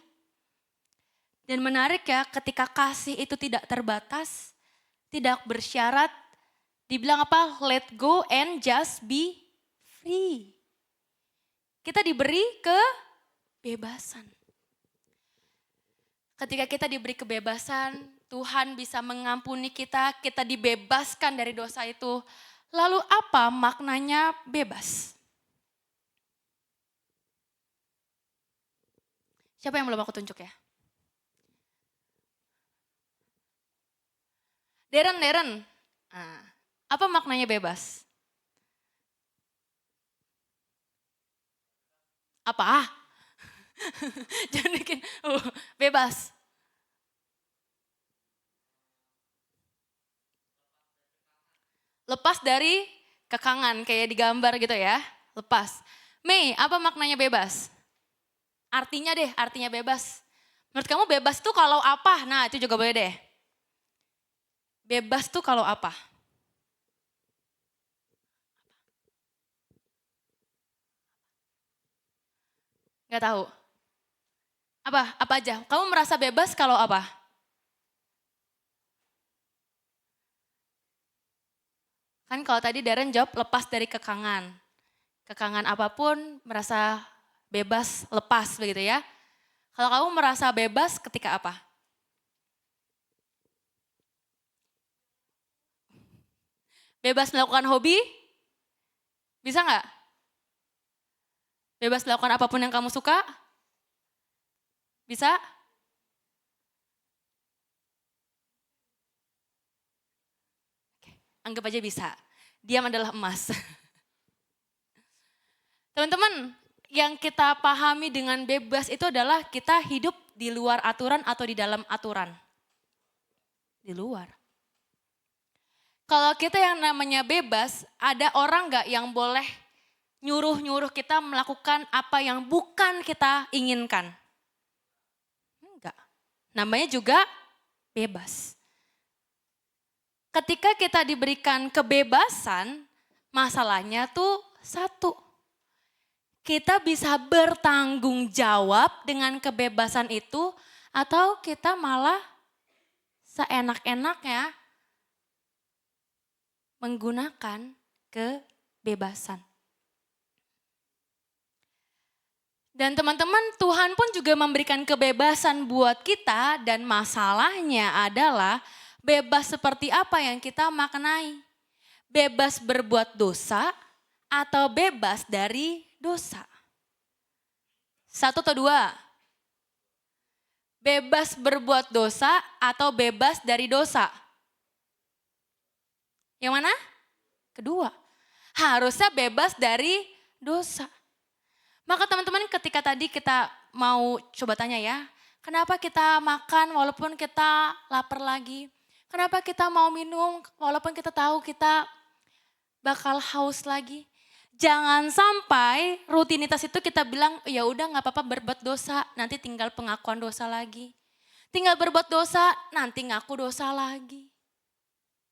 Dan menarik ya, ketika kasih itu tidak terbatas, tidak bersyarat, dibilang apa? Let go and just be free. Kita diberi kebebasan. Ketika kita diberi kebebasan, Tuhan bisa mengampuni kita, kita dibebaskan dari dosa itu. Lalu apa maknanya bebas? Siapa yang belum aku tunjuk ya? Deren. Nah, apa maknanya bebas? Apa? Jangan bikin bebas. Lepas dari kekangan kayak digambar gitu ya. Lepas. Mei, apa maknanya bebas? Artinya deh, artinya bebas. Menurut kamu bebas tuh kalau apa? Nah itu juga boleh deh. Bebas tuh kalau apa? Gak tahu. Apa? Apa aja? Kamu merasa bebas kalau apa? Kan kalau tadi Darren jawab lepas dari kekangan. Kekangan apapun merasa bebas, lepas begitu ya. Kalau kamu merasa bebas ketika apa? Bebas melakukan hobi? Bisa nggak? Bebas melakukan apapun yang kamu suka? Bisa? Oke, anggap aja bisa. Diam adalah emas. Teman-teman, yang kita pahami dengan bebas itu adalah kita hidup di luar aturan atau di dalam aturan. Di luar. Kalau kita yang namanya bebas, ada orang nggak yang boleh nyuruh-nyuruh kita melakukan apa yang bukan kita inginkan. Enggak. Namanya juga bebas. Ketika kita diberikan kebebasan, masalahnya tuh satu. Kita bisa bertanggung jawab dengan kebebasan itu atau kita malah seenak-enaknya menggunakan kebebasan. Dan teman-teman, Tuhan pun juga memberikan kebebasan buat kita dan masalahnya adalah bebas seperti apa yang kita maknai. Bebas berbuat dosa atau bebas dari dosa. 1 atau 2? Bebas berbuat dosa atau bebas dari dosa? Yang mana? Kedua. Harusnya bebas dari dosa. Maka teman-teman ketika tadi kita mau coba tanya ya, kenapa kita makan walaupun kita lapar lagi? Kenapa kita mau minum walaupun kita tahu kita bakal haus lagi? Jangan sampai rutinitas itu kita bilang ya udah nggak apa-apa berbuat dosa, nanti tinggal pengakuan dosa lagi. Tinggal berbuat dosa, nanti ngaku dosa lagi.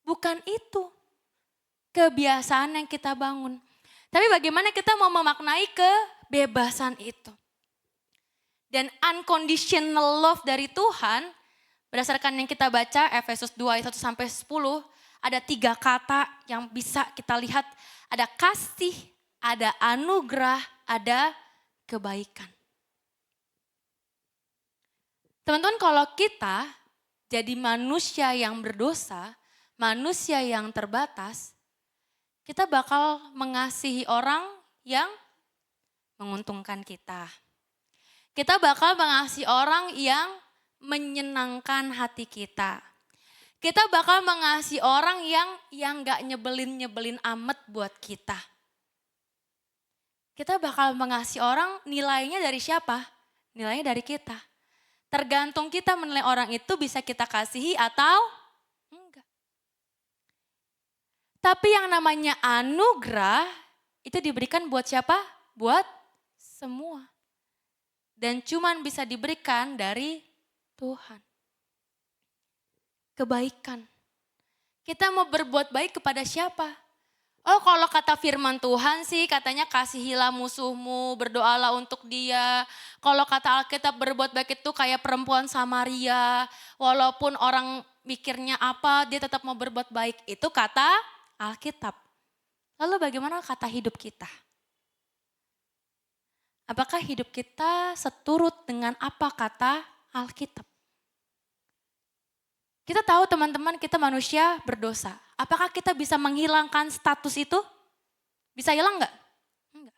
Bukan itu kebiasaan yang kita bangun. Tapi bagaimana kita mau memaknai kebebasan itu. Dan unconditional love dari Tuhan, berdasarkan yang kita baca Efesus 2 ayat 1 sampai 10, ada 3 kata yang bisa kita lihat. Ada kasih, ada anugerah, ada kebaikan. Teman-teman, kalau kita jadi manusia yang berdosa, manusia yang terbatas, kita bakal mengasihi orang yang menguntungkan kita. Kita bakal mengasihi orang yang menyenangkan hati kita. Kita bakal mengasihi orang yang gak nyebelin-nyebelin amat buat kita. Kita bakal mengasihi orang nilainya dari siapa? Nilainya dari kita. Tergantung kita menilai orang itu bisa kita kasihi atau enggak. Tapi yang namanya anugerah itu diberikan buat siapa? Buat semua. Dan cuman bisa diberikan dari Tuhan. Kebaikan. Kita mau berbuat baik kepada siapa? Oh kalau kata firman Tuhan sih katanya kasihilah musuhmu, berdoalah untuk dia. Kalau kata Alkitab berbuat baik itu kayak perempuan Samaria. Walaupun orang mikirnya apa dia tetap mau berbuat baik. Itu kata Alkitab. Lalu bagaimana kata hidup kita? Apakah hidup kita seturut dengan apa kata Alkitab? Kita tahu teman-teman kita manusia berdosa. Apakah kita bisa menghilangkan status itu? Bisa hilang enggak? Enggak.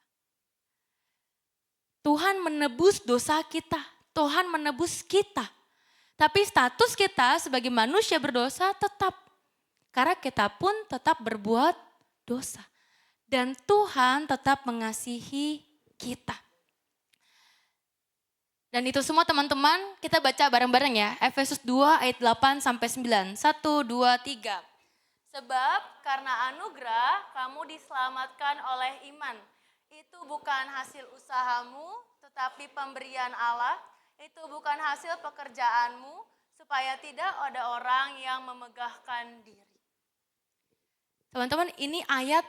Tuhan menebus dosa kita. Tuhan menebus kita. Tapi status kita sebagai manusia berdosa tetap. Karena kita pun tetap berbuat dosa. Dan Tuhan tetap mengasihi kita. Dan itu semua teman-teman kita baca bareng-bareng ya. Efesus 2 ayat 8 sampai 9. 1, 2, 3. Sebab karena anugerah kamu diselamatkan oleh iman. Itu bukan hasil usahamu tetapi pemberian Allah. Itu bukan hasil pekerjaanmu supaya tidak ada orang yang memegahkan diri. Teman-teman ini ayat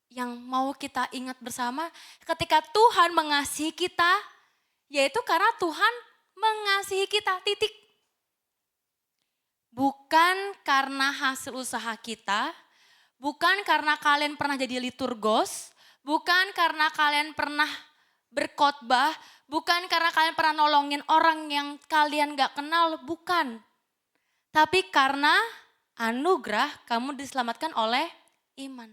yang mau kita ingat bersama. Ketika Tuhan mengasihi kita, yaitu karena Tuhan mengasihi kita, titik. Bukan karena hasil usaha kita, bukan karena kalian pernah jadi liturgos, bukan karena kalian pernah berkhotbah, bukan karena kalian pernah nolongin orang yang kalian gak kenal, bukan. Tapi karena anugerah kamu diselamatkan oleh iman.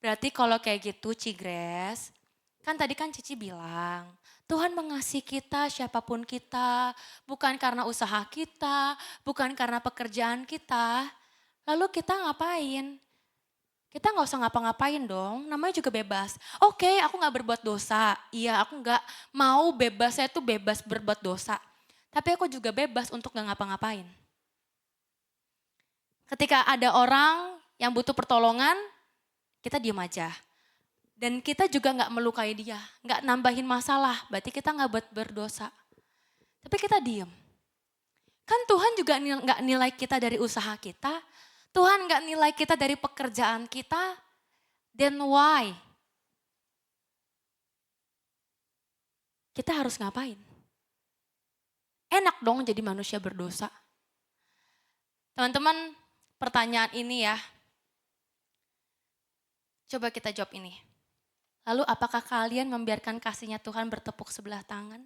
Berarti kalau kayak gitu Cigres, kan tadi kan Cici bilang, Tuhan mengasihi kita siapapun kita, bukan karena usaha kita, bukan karena pekerjaan kita. Lalu kita ngapain? Kita gak usah ngapa-ngapain dong, namanya juga bebas. Oke, aku gak berbuat dosa, iya aku gak mau bebas, saya tuh bebas berbuat dosa. Tapi aku juga bebas untuk gak ngapa-ngapain. Ketika ada orang yang butuh pertolongan, kita diam aja. Dan kita juga nggak melukai dia, nggak nambahin masalah, berarti kita nggak berdosa. Tapi kita diem. Kan Tuhan juga nggak nilai kita dari usaha kita, Tuhan nggak nilai kita dari pekerjaan kita, then why? Kita harus ngapain? Enak dong jadi manusia berdosa. Teman-teman, pertanyaan ini ya, coba kita jawab ini. Lalu apakah kalian membiarkan kasihnya Tuhan bertepuk sebelah tangan?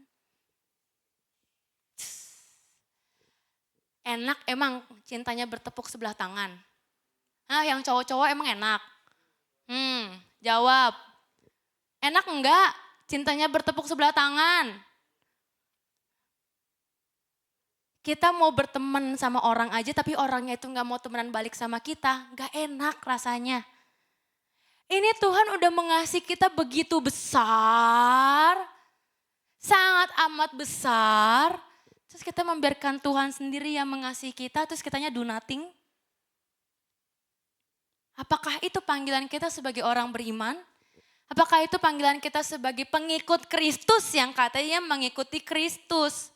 Enak emang cintanya bertepuk sebelah tangan. Nah yang cowok-cowok emang enak? Jawab. Enak enggak cintanya bertepuk sebelah tangan? Kita mau berteman sama orang aja tapi orangnya itu enggak mau temenan balik sama kita. Enggak enak rasanya. Ini Tuhan udah mengasihi kita begitu besar. Sangat amat besar. Terus kita membiarkan Tuhan sendiri yang mengasihi kita, terus kitanya do nothing. Apakah itu panggilan kita sebagai orang beriman? Apakah itu panggilan kita sebagai pengikut Kristus yang katanya mengikuti Kristus?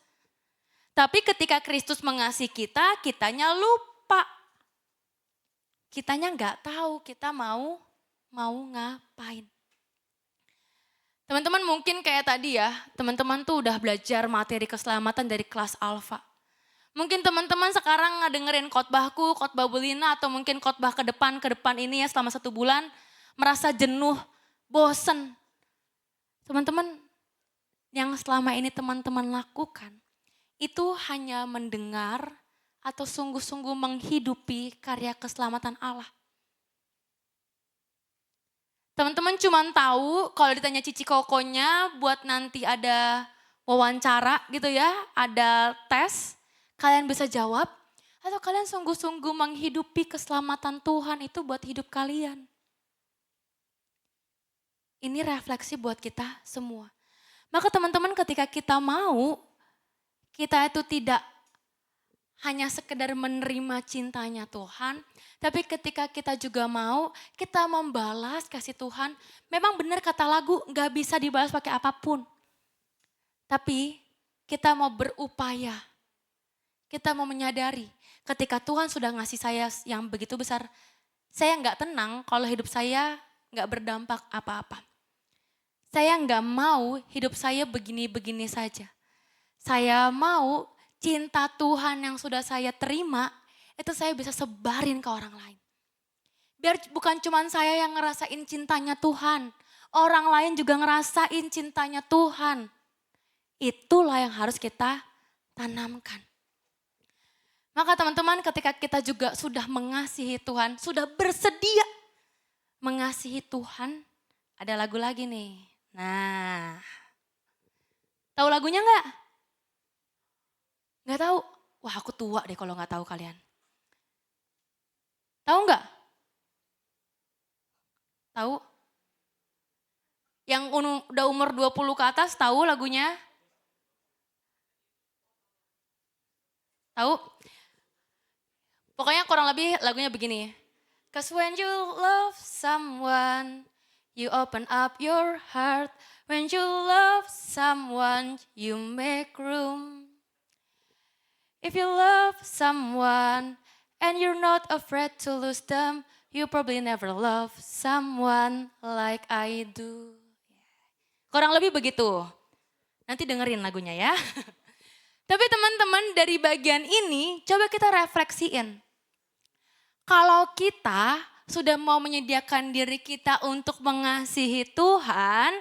Tapi ketika Kristus mengasihi kita, kitanya lupa. Kitanya nggak tahu kita mau ngapain. Teman-teman mungkin kayak tadi ya, teman-teman tuh udah belajar materi keselamatan dari kelas alfa. Mungkin teman-teman sekarang ngedengerin khotbahku, khotbah Bulina atau mungkin khotbah ke depan ini ya selama 1 bulan, merasa jenuh, bosen. Teman-teman, yang selama ini teman-teman lakukan, itu hanya mendengar atau sungguh-sungguh menghidupi karya keselamatan Allah. Teman-teman cuma tahu kalau ditanya Cici Kokonya buat nanti ada wawancara gitu ya, ada tes, kalian bisa jawab. Atau kalian sungguh-sungguh menghidupi keselamatan Tuhan itu buat hidup kalian. Ini refleksi buat kita semua. Maka teman-teman ketika kita mau, kita itu tidak hanya sekedar menerima cintanya Tuhan, tapi ketika kita juga mau, kita membalas kasih Tuhan. Memang benar kata lagu, gak bisa dibalas pakai apapun. Tapi kita mau berupaya, kita mau menyadari ketika Tuhan sudah ngasih saya yang begitu besar, saya gak tenang kalau hidup saya gak berdampak apa-apa. Saya gak mau hidup saya begini-begini saja. Saya mau cinta Tuhan yang sudah saya terima, itu saya bisa sebarin ke orang lain. Biar bukan cuma saya yang ngerasain cintanya Tuhan, orang lain juga ngerasain cintanya Tuhan. Itulah yang harus kita tanamkan. Maka teman-teman ketika kita juga sudah mengasihi Tuhan, sudah bersedia mengasihi Tuhan, ada lagu lagi nih. Nah, tahu lagunya enggak? Nggak tahu? Wah aku tua deh kalau nggak tahu kalian. Tahu nggak? Tahu? Yang udah umur 20 ke atas tahu lagunya? Tahu? Pokoknya kurang lebih lagunya begini. 'Cause when you love someone, you open up your heart. When you love someone, you make room. If you love someone and you're not afraid to lose them, you probably never love someone like I do. Kurang lebih begitu. Nanti dengerin lagunya ya. Tapi teman-teman dari bagian ini coba kita refleksiin. Kalau kita sudah mau menyediakan diri kita untuk mengasihi Tuhan,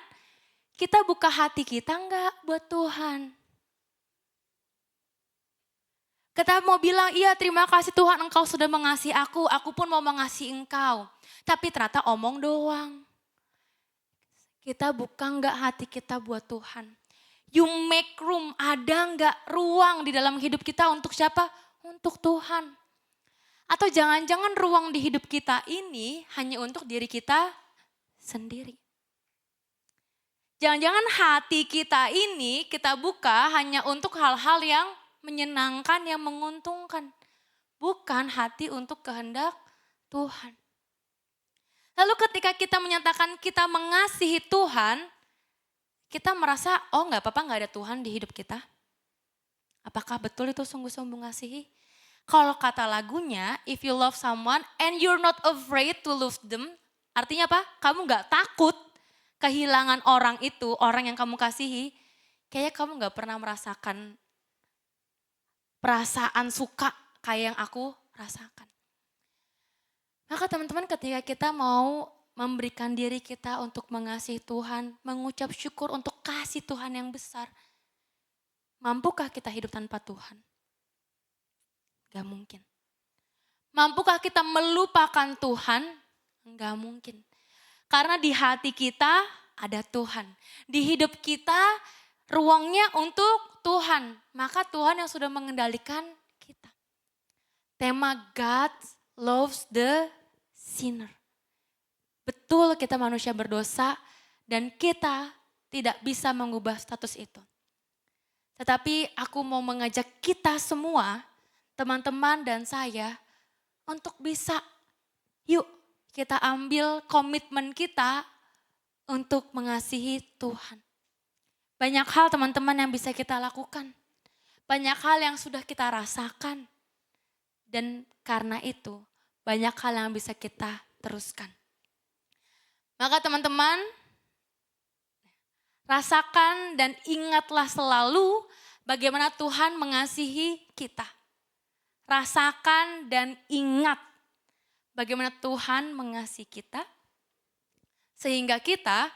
kita buka hati kita enggak buat Tuhan? Kita mau bilang, iya terima kasih Tuhan engkau sudah mengasihi aku pun mau mengasihi engkau. Tapi ternyata omong doang. Kita buka enggak hati kita buat Tuhan. You make room, ada enggak ruang di dalam hidup kita untuk siapa? Untuk Tuhan. Atau jangan-jangan ruang di hidup kita ini hanya untuk diri kita sendiri. Jangan-jangan hati kita ini kita buka hanya untuk hal-hal yang menyenangkan, yang menguntungkan. Bukan hati untuk kehendak Tuhan. Lalu ketika kita menyatakan kita mengasihi Tuhan, kita merasa, oh nggak apa-apa nggak ada Tuhan di hidup kita. Apakah betul itu sungguh-sungguh mengasihi? Kalau kata lagunya, if you love someone and you're not afraid to lose them, artinya apa? Kamu nggak takut kehilangan orang itu, orang yang kamu kasihi, kayaknya kamu nggak pernah merasakan perasaan suka kayak yang aku rasakan. Maka teman-teman ketika kita mau memberikan diri kita untuk mengasihi Tuhan, mengucap syukur untuk kasih Tuhan yang besar, mampukah kita hidup tanpa Tuhan? Gak mungkin. Mampukah kita melupakan Tuhan? Gak mungkin. Karena di hati kita ada Tuhan. Di hidup kita ruangnya untuk Tuhan. Maka Tuhan yang sudah mengendalikan kita. Tema God loves the sinner. Betul kita manusia berdosa dan kita tidak bisa mengubah status itu. Tetapi aku mau mengajak kita semua, teman-teman dan saya, untuk bisa yuk kita ambil komitmen kita untuk mengasihi Tuhan. Banyak hal teman-teman yang bisa kita lakukan. Banyak hal yang sudah kita rasakan. Dan karena itu banyak hal yang bisa kita teruskan. Maka teman-teman, rasakan dan ingatlah selalu bagaimana Tuhan mengasihi kita. Rasakan dan ingat bagaimana Tuhan mengasihi kita. Sehingga kita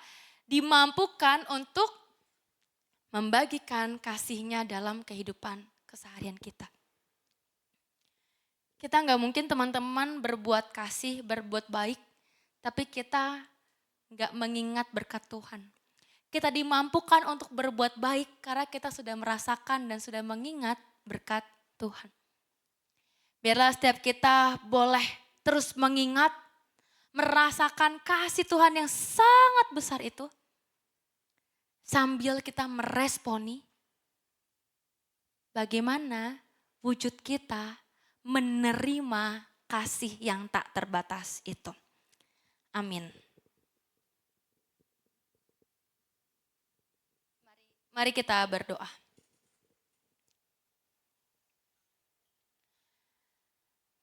dimampukan untuk membagikan kasih-Nya dalam kehidupan keseharian kita. Kita nggak mungkin teman-teman berbuat kasih, berbuat baik, tapi kita nggak mengingat berkat Tuhan. Kita dimampukan untuk berbuat baik karena kita sudah merasakan dan sudah mengingat berkat Tuhan. Biarlah setiap kita boleh terus mengingat, merasakan kasih Tuhan yang sangat besar itu. Sambil kita meresponi bagaimana wujud kita menerima kasih yang tak terbatas itu. Amin. Mari kita berdoa.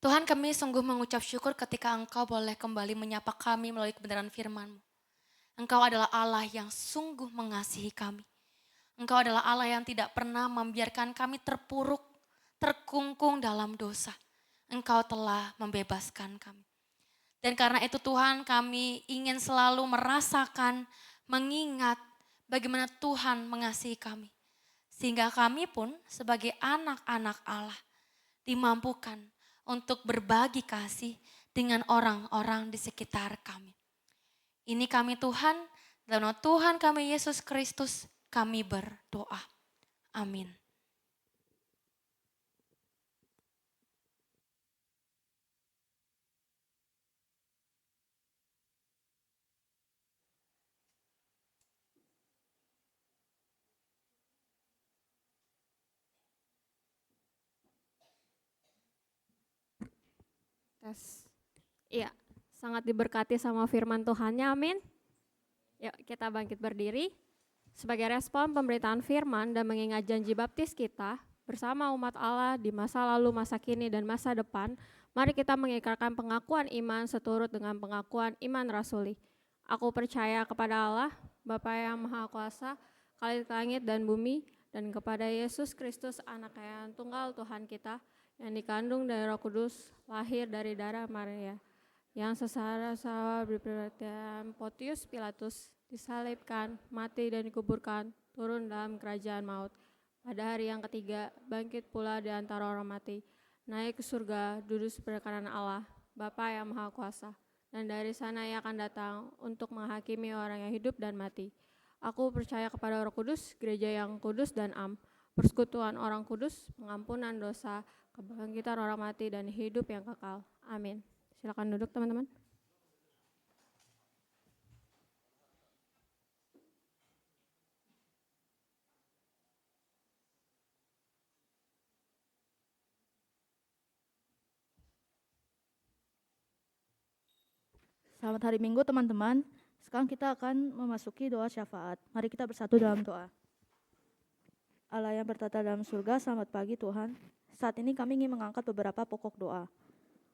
Tuhan, kami sungguh mengucap syukur ketika Engkau boleh kembali menyapa kami melalui kebenaran firman-Mu. Engkau adalah Allah yang sungguh mengasihi kami. Engkau adalah Allah yang tidak pernah membiarkan kami terpuruk, terkungkung dalam dosa. Engkau telah membebaskan kami. Dan karena itu Tuhan, kami ingin selalu merasakan, mengingat bagaimana Tuhan mengasihi kami. Sehingga kami pun sebagai anak-anak Allah dimampukan untuk berbagi kasih dengan orang-orang di sekitar kami. Ini kami Tuhan, dalam nama Tuhan kami Yesus Kristus, kami berdoa. Amin. Tes. Iya, sangat diberkati sama firman Tuhannya, amin. Yuk kita bangkit berdiri. Sebagai respon pemberitaan firman dan mengingat janji baptis kita bersama umat Allah di masa lalu, masa kini, dan masa depan, mari kita mengikrarkan pengakuan iman seturut dengan pengakuan iman rasuli. Aku percaya kepada Allah, Bapa yang Maha Kuasa, Khalik langit dan bumi, dan kepada Yesus Kristus, anak yang tunggal Tuhan kita, yang dikandung dari Roh Kudus, lahir dari darah Maria, yang secara salah berperhatian Pontius Pilatus, disalibkan, mati dan dikuburkan, turun dalam kerajaan maut. Pada hari yang ketiga, bangkit pula di antara orang mati, naik ke surga, duduk sebelah kanan Allah, Bapa yang Maha Kuasa, dan dari sana ia akan datang untuk menghakimi orang yang hidup dan mati. Aku percaya kepada Roh Kudus, gereja yang kudus dan am, persekutuan orang kudus, pengampunan dosa, kebangkitan orang mati, dan hidup yang kekal. Amin. Silakan duduk teman-teman. Selamat hari Minggu teman-teman. Sekarang kita akan memasuki doa syafaat. Mari kita bersatu dalam doa. Allah yang bertata dalam surga, selamat pagi Tuhan. Saat ini kami ingin mengangkat beberapa pokok doa.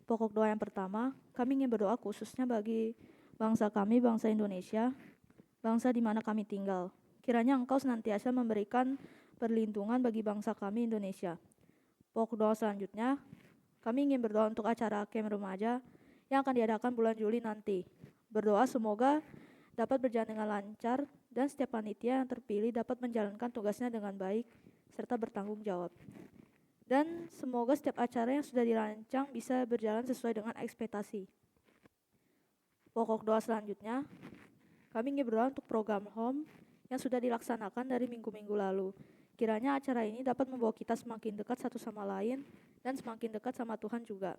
Pokok doa yang pertama, kami ingin berdoa khususnya bagi bangsa kami, bangsa Indonesia, bangsa di mana kami tinggal. Kiranya Engkau senantiasa memberikan perlindungan bagi bangsa kami Indonesia. Pokok doa selanjutnya, kami ingin berdoa untuk acara camp remaja yang akan diadakan bulan Juli nanti. Berdoa semoga dapat berjalan dengan lancar dan setiap panitia yang terpilih dapat menjalankan tugasnya dengan baik serta bertanggung jawab. Dan semoga setiap acara yang sudah dirancang bisa berjalan sesuai dengan ekspektasi. Pokok doa selanjutnya, kami ingin berdoa untuk program HOME yang sudah dilaksanakan dari minggu-minggu lalu. Kiranya acara ini dapat membawa kita semakin dekat satu sama lain dan semakin dekat sama Tuhan juga.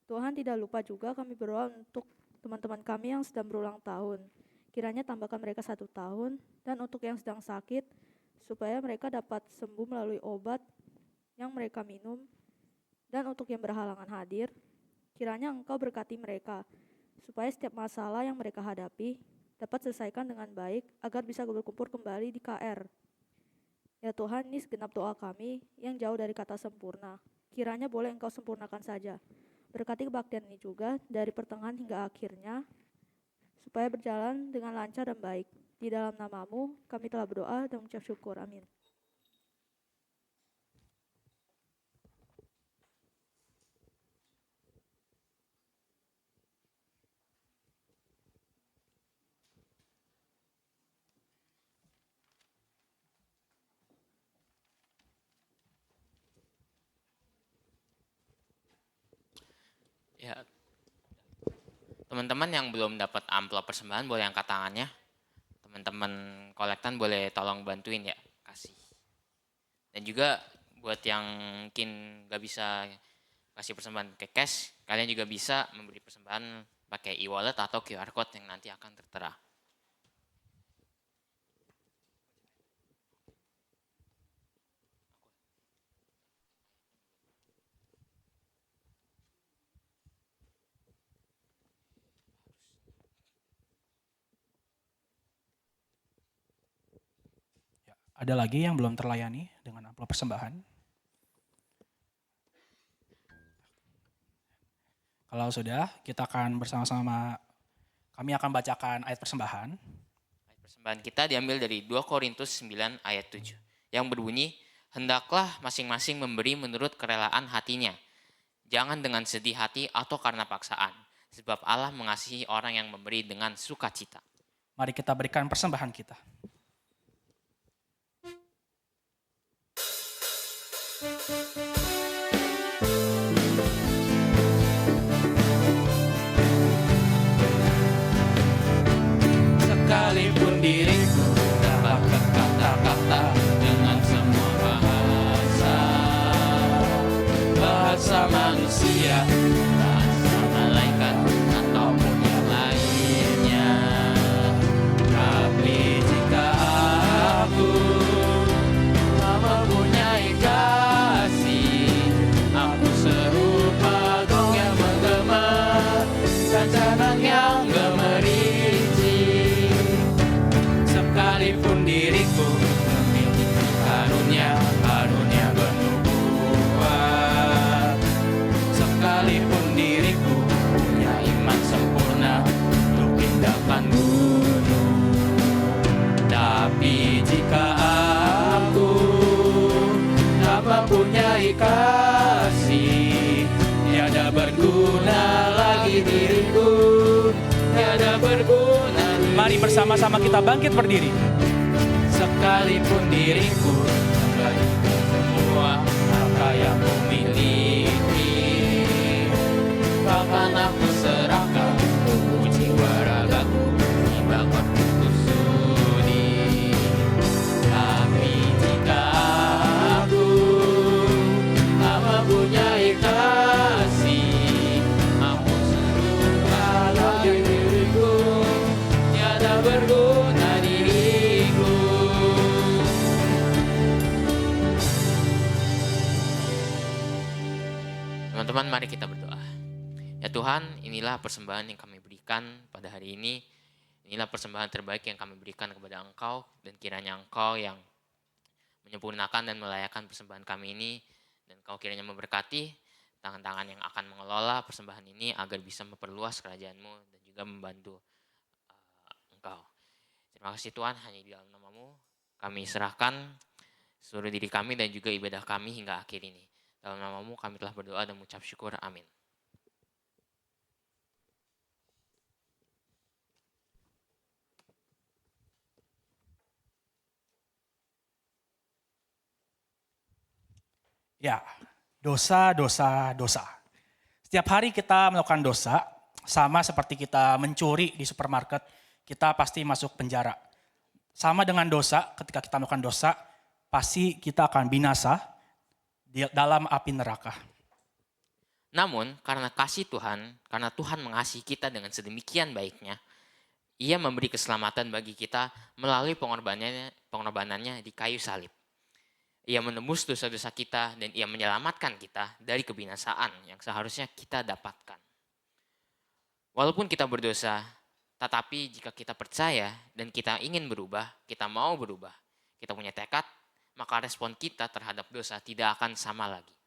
Tuhan tidak lupa juga kami berdoa untuk teman-teman kami yang sedang berulang tahun. Kiranya tambahkan mereka 1 tahun, dan untuk yang sedang sakit, supaya mereka dapat sembuh melalui obat yang mereka minum. Dan untuk yang berhalangan hadir, kiranya Engkau berkati mereka, supaya setiap masalah yang mereka hadapi dapat selesaikan dengan baik, agar bisa berkumpul kembali di KR. Ya Tuhan, ini segenap doa kami yang jauh dari kata sempurna. Kiranya boleh Engkau sempurnakan saja. Berkati kebaktian ini juga dari pertengahan hingga akhirnya, supaya berjalan dengan lancar dan baik. Di dalam nama-Mu kami telah berdoa dan mengucap syukur. Amin. Ya, teman-teman yang belum dapat amplop persembahan boleh angkat tangannya. Teman-teman kolektan boleh tolong bantuin ya, kasih. Dan juga buat yang mungkin gak bisa kasih persembahan ke cash, kalian juga bisa memberi persembahan pakai e-wallet atau QR code yang nanti akan tertera. Ada lagi yang belum terlayani dengan amplop persembahan? Kalau sudah, kita akan bersama-sama, kami akan bacakan ayat persembahan. Ayat persembahan kita diambil dari 2 Korintus 9 ayat 7 yang berbunyi, hendaklah masing-masing memberi menurut kerelaan hatinya. Jangan dengan sedih hati atau karena paksaan, sebab Allah mengasihi orang yang memberi dengan sukacita. Mari kita berikan persembahan kita. Sekalipun diriku dapat berkata-kata dengan semua bahasa manusia, bahasa malaikat ataupun yang lainnya. Tapi jika aku mempunyai kasih, aku serupa gong yang menggema dan canang yang gemericik. Sekalipun diriku memiliki karunia bernubuat, sekalipun diriku punya iman sempurna untuk pindahkan gunung, tapi jika aku tak mempunyai kasih, tiada berguna lagi diriku, tiada berguna. Mari bersama-sama kita bangkit berdiri. Sekalipun diriku membagikan semua apa yang kumiliki, bahkan aku serahkan tubuh jiwa ragaku dibakar untuk sudi. Tapi jika aku tak mempunyai kasih, aku serupa lagi diriku, tiada berguna diriku. Teman-teman, mari kita berdoa. Ya Tuhan, inilah persembahan yang kami berikan. persembahkan pada hari ini. Inilah persembahan terbaik yang kami berikan kepada Engkau, dan kiranya Engkau yang menyempurnakan dan melayakkan persembahan kami ini, dan Engkau kiranya memberkati tangan-tangan yang akan mengelola persembahan ini agar bisa memperluas kerajaan-Mu dan juga membantu Engkau. Terima kasih Tuhan, hanya di dalam nama-Mu kami serahkan seluruh diri kami dan juga ibadah kami hingga akhir ini. Dalam nama-Mu kami telah berdoa dan mengucap syukur. Amin. Ya, dosa, dosa, dosa. Setiap hari kita melakukan dosa, sama seperti kita mencuri di supermarket, kita pasti masuk penjara. Sama dengan dosa, ketika kita melakukan dosa, pasti kita akan binasa di dalam api neraka. Namun karena kasih Tuhan, karena Tuhan mengasihi kita dengan sedemikian baiknya, Ia memberi keselamatan bagi kita melalui pengorbanannya di kayu salib. Ia menembus dosa-dosa kita dan Ia menyelamatkan kita dari kebinasaan yang seharusnya kita dapatkan. Walaupun kita berdosa, tetapi jika kita percaya dan kita ingin berubah, kita mau berubah, kita punya tekad, maka respon kita terhadap dosa tidak akan sama lagi.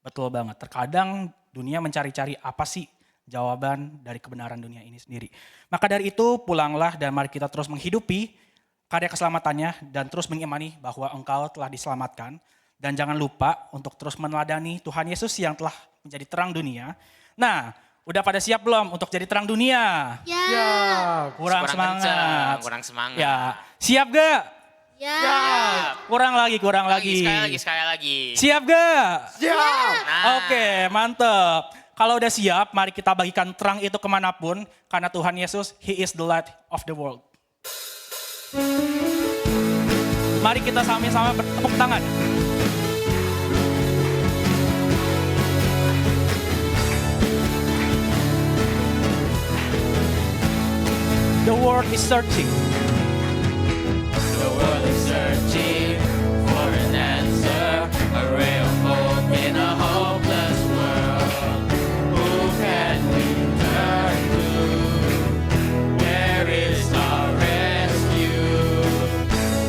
Betul banget, terkadang dunia mencari-cari apa sih jawaban dari kebenaran dunia ini sendiri. Maka dari itu pulanglah dan mari kita terus menghidupi karya keselamatannya dan terus mengimani bahwa engkau telah diselamatkan. Dan jangan lupa untuk terus meneladani Tuhan Yesus yang telah menjadi terang dunia. Nah, udah pada siap belum untuk jadi terang dunia? Ya. Kurang semangat. Kencang, kurang semangat. Ya, siap gak? Ya. Kurang lagi. Sekali lagi. Siap gak? Siap. Nah, Oke, mantep. Kalau udah siap, mari kita bagikan terang itu kemanapun. Karena Tuhan Yesus, He is the light of the world. Mari kita sama-sama bertepuk tangan. The world is searching. The world is searching for an answer, a ray of hope in a hopeless world. Who can we turn to? There is our rescue.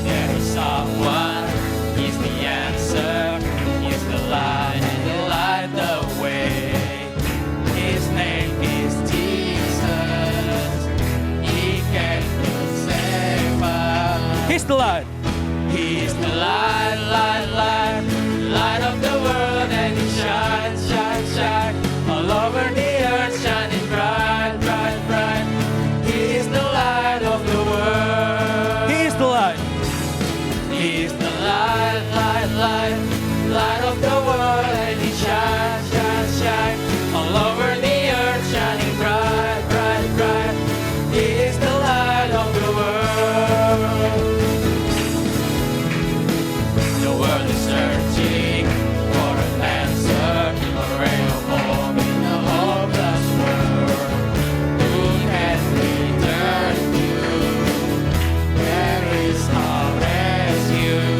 There is someone, He's the answer. He's the light and He light the way. His name is Jesus. He came to save us. He's the light. He's the light, light, light, light of the world, and He shines, shines, shines all over the earth, shining bright, bright, bright. He is the light of the world. He is the light. He is the light, light, light, light of the world, and He shines, shines, shines all over the earth, shining bright, bright, bright. He is the light of the world. The world is searching for an answer, a ray of hope in a hopeless world. Who can we turn to? There is our rescue.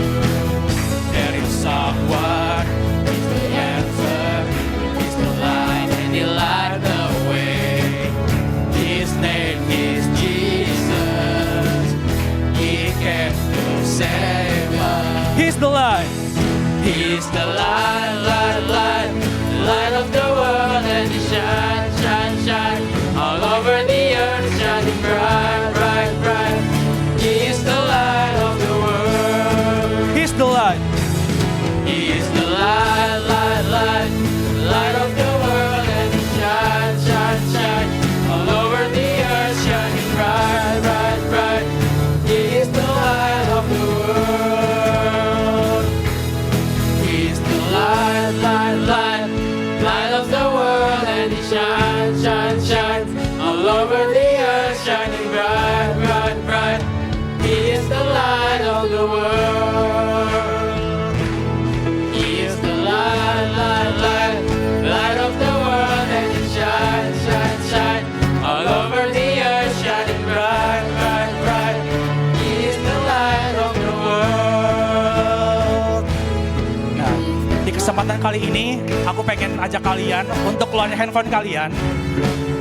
There is someone, He's the answer. He's the light and He light the way. His name is Jesus. He came to save us. He's the light. He's the light, light, light, light of the world, and He shines, shines, shines all over the earth, shining bright, bright, bright. He is the light of the world. He's the light. He is the light, light, light, light of the world, and He shines, shines, shines all over the earth, shining bright, bright, bright. He is the light of the world. He is the light, light, light, light of the world, and He shines, shines, shines all over the earth, shining bright, bright, bright. He is the light of the world. He is the light, light, light, light of the world, and He shines, shines, shines all over the earth, shining bright, bright, bright. He is the light of the world. Nah, di kesempatan kali ini, aku pengen ajak kalian untuk keluarin handphone kalian.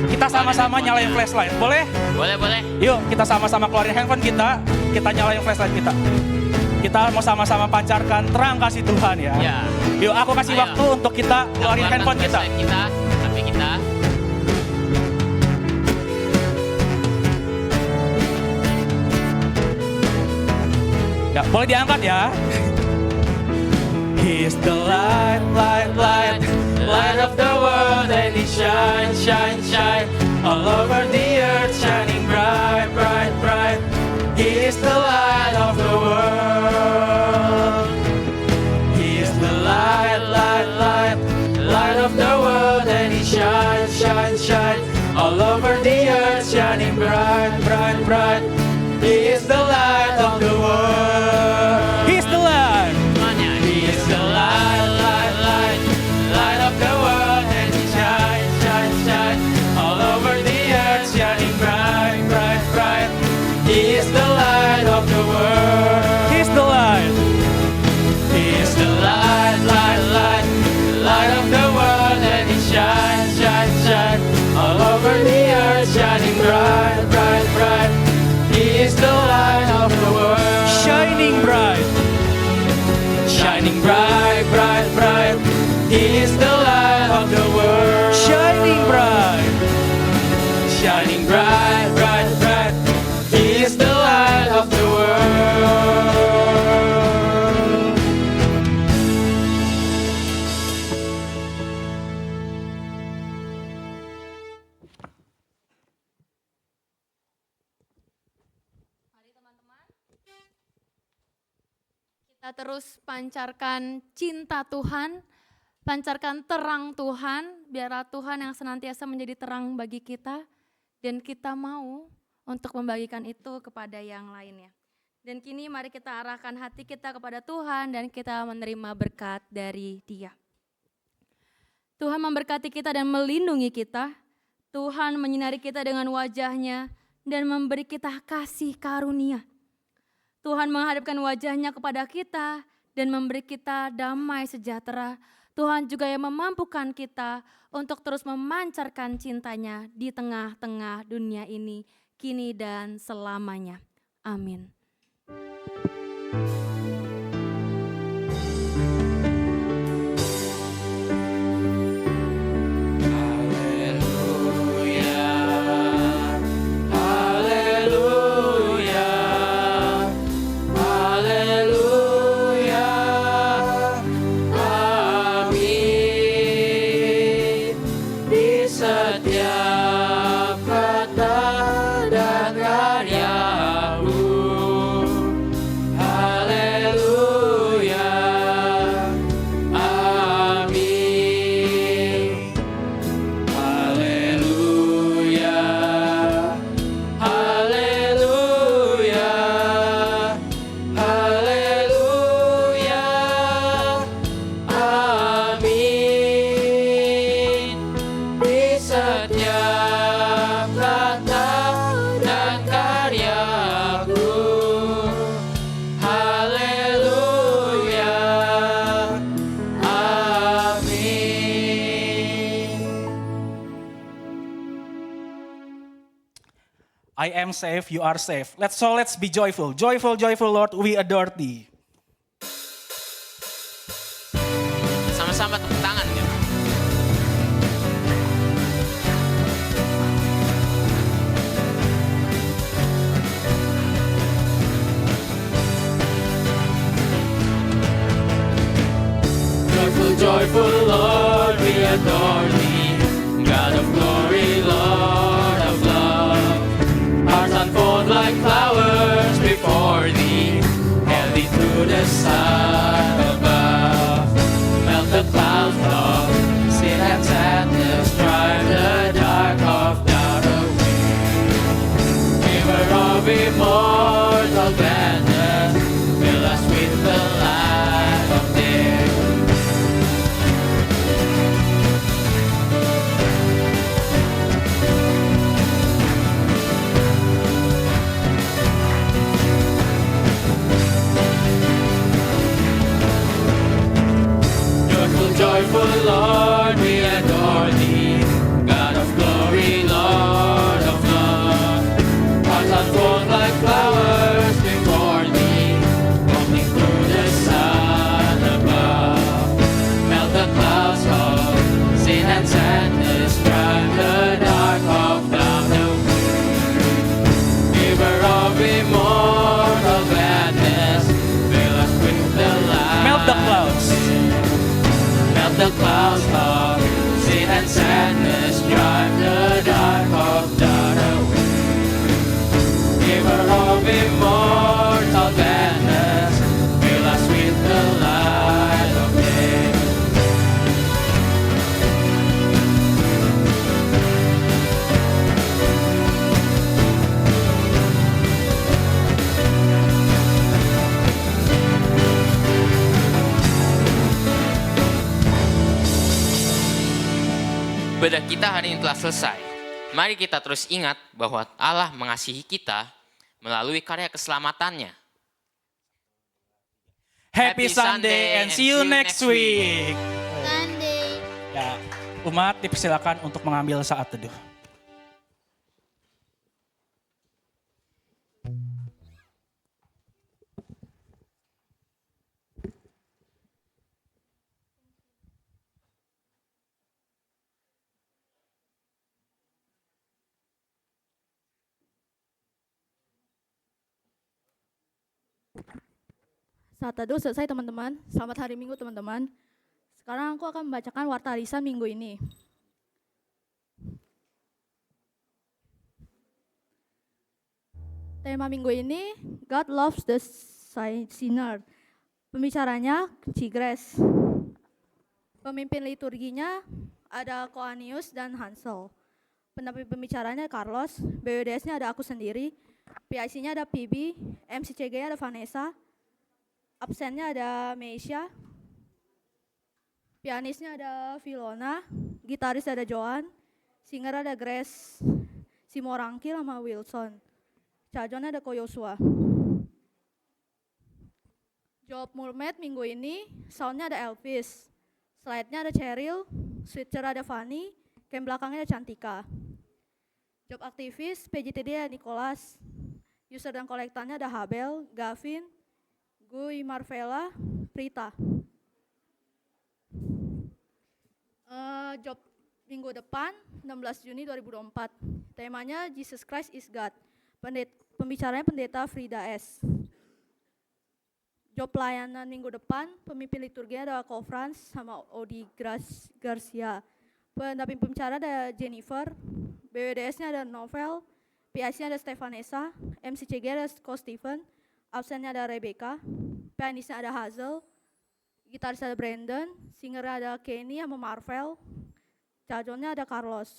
Kita sama-sama nyalain flashlight, boleh? Boleh. Yuk, kita sama-sama keluarin handphone kita nyalain flashlight kita. Kita mau sama-sama pancarkan terang kasih Tuhan ya. Ya. Yuk, aku kasih Ayo. waktu untuk kita keluarin Keluarkan handphone kita. flashlight kita, tapi kita Ya, boleh diangkat ya. He's the light, light, light, light of the world, and he shine, shine, shine all over the earth, shining bright, bright, bright. He is the light of the world. He is the light, light, light, light of the world, and he shine, shine, shine all over the earth, shining bright, bright, bright. He is the light of the world. He's the light. semuanya. He is the light, light, light, light of the world, and he shine, shine, shine all over the earth, shining bright, bright, bright. He is the light of the world. He's the light. He is the light, light, light, light of the world, and he shine, shine, shine all over the earth, shining bright, bright, bright. He is the light of the world. Shining bright. Shining bright, bright, bright. He is the light of the world. Shining bright. Shining bright, bright, bright. He is the light of the world. Mari teman-teman, kita terus pancarkan cinta Tuhan, pancarkan terang Tuhan, biarlah Tuhan yang senantiasa menjadi terang bagi kita, dan kita mau untuk membagikan itu kepada yang lainnya. Dan kini mari kita arahkan hati kita kepada Tuhan dan kita menerima berkat dari Dia. Tuhan memberkati kita dan melindungi kita. Tuhan menyinari kita dengan wajah-Nya dan memberi kita kasih karunia. Tuhan menghadapkan wajah-Nya kepada kita dan memberi kita damai sejahtera. Tuhan juga yang memampukan kita untuk terus memancarkan cintanya di tengah-tengah dunia ini, kini dan selamanya. Amin. I am safe, you are safe. Let's be joyful. Joyful, joyful Lord, we adore thee. Sama-sama tepuk tangan ya. Joyful, joyful Lord, we adore thee. God of glory, Lord of love. Hearts unfold like flowers before thee. Hail thee to the sun above. Melt the clouds of sin and sadness. Drive the dark of doubt away. Giver of immortal gladness. Fill us with the light of day. miles far. Sin and sadness drive the dark of night away. Giver of immortal gladness, fill us with the light of day. Ibadah kita hari ini telah selesai. Mari kita terus ingat bahwa Allah mengasihi kita melalui karya keselamatannya. Happy Sunday and see you next week. Sunday. Ya, umat dipersilakan untuk mengambil saat teduh. Saat teduh selesai teman-teman. Selamat hari Minggu teman-teman. Sekarang aku akan membacakan warta arisan minggu ini. Tema minggu ini, God loves the sinner. Pembicaranya Cigres. Pemimpin liturginya ada Koanius dan Hansel. Pendamping pembicaranya Carlos, BWDS-nya ada aku sendiri, PIC-nya ada PB, MCCG-nya ada Vanessa, absennya ada Meisha, pianisnya ada Filona, gitaris ada Joan, singer ada Grace, Simorangkil sama Wilson, cajonnya ada Ko Yosua. Job Mulmet minggu ini, soundnya ada Elvis, slide-nya ada Cheryl, switcher ada Fanny, cam belakangnya ada Cantika. Job aktivis, PJTD ada Nicholas, user dan kolektannya ada Habel, Gavin, Gui, Marvella, Prita. Job minggu depan 16 Juni 2024. Temanya Jesus Christ is God. Pembicaranya pendeta Frida S. Job pelayanan minggu depan, pemimpin liturginya ada Ko Frans sama Odi Garcia. Pendamping pembicara ada Jennifer, BWDS-nya ada Novel, PIC-nya ada Stefanesa, MCCG ada Ko Steven, absennya ada Rebecca, pianisnya ada Hazel, gitaris ada Brandon, singer ada Kenny sama Marvel, cajonnya ada Carlos.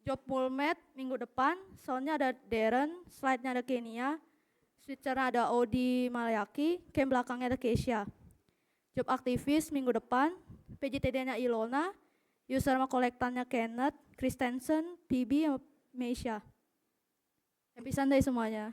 Job Mulmet minggu depan, soundnya ada Darren, slide-nya ada Kenia, switcher ada Odi Malayaki, cam belakangnya ada Keisha. Job aktivis minggu depan, PJTD-nya Ilona, user sama kolektannya Kenneth, Christensen, PB, sama Meisha. Happy Sunday semuanya.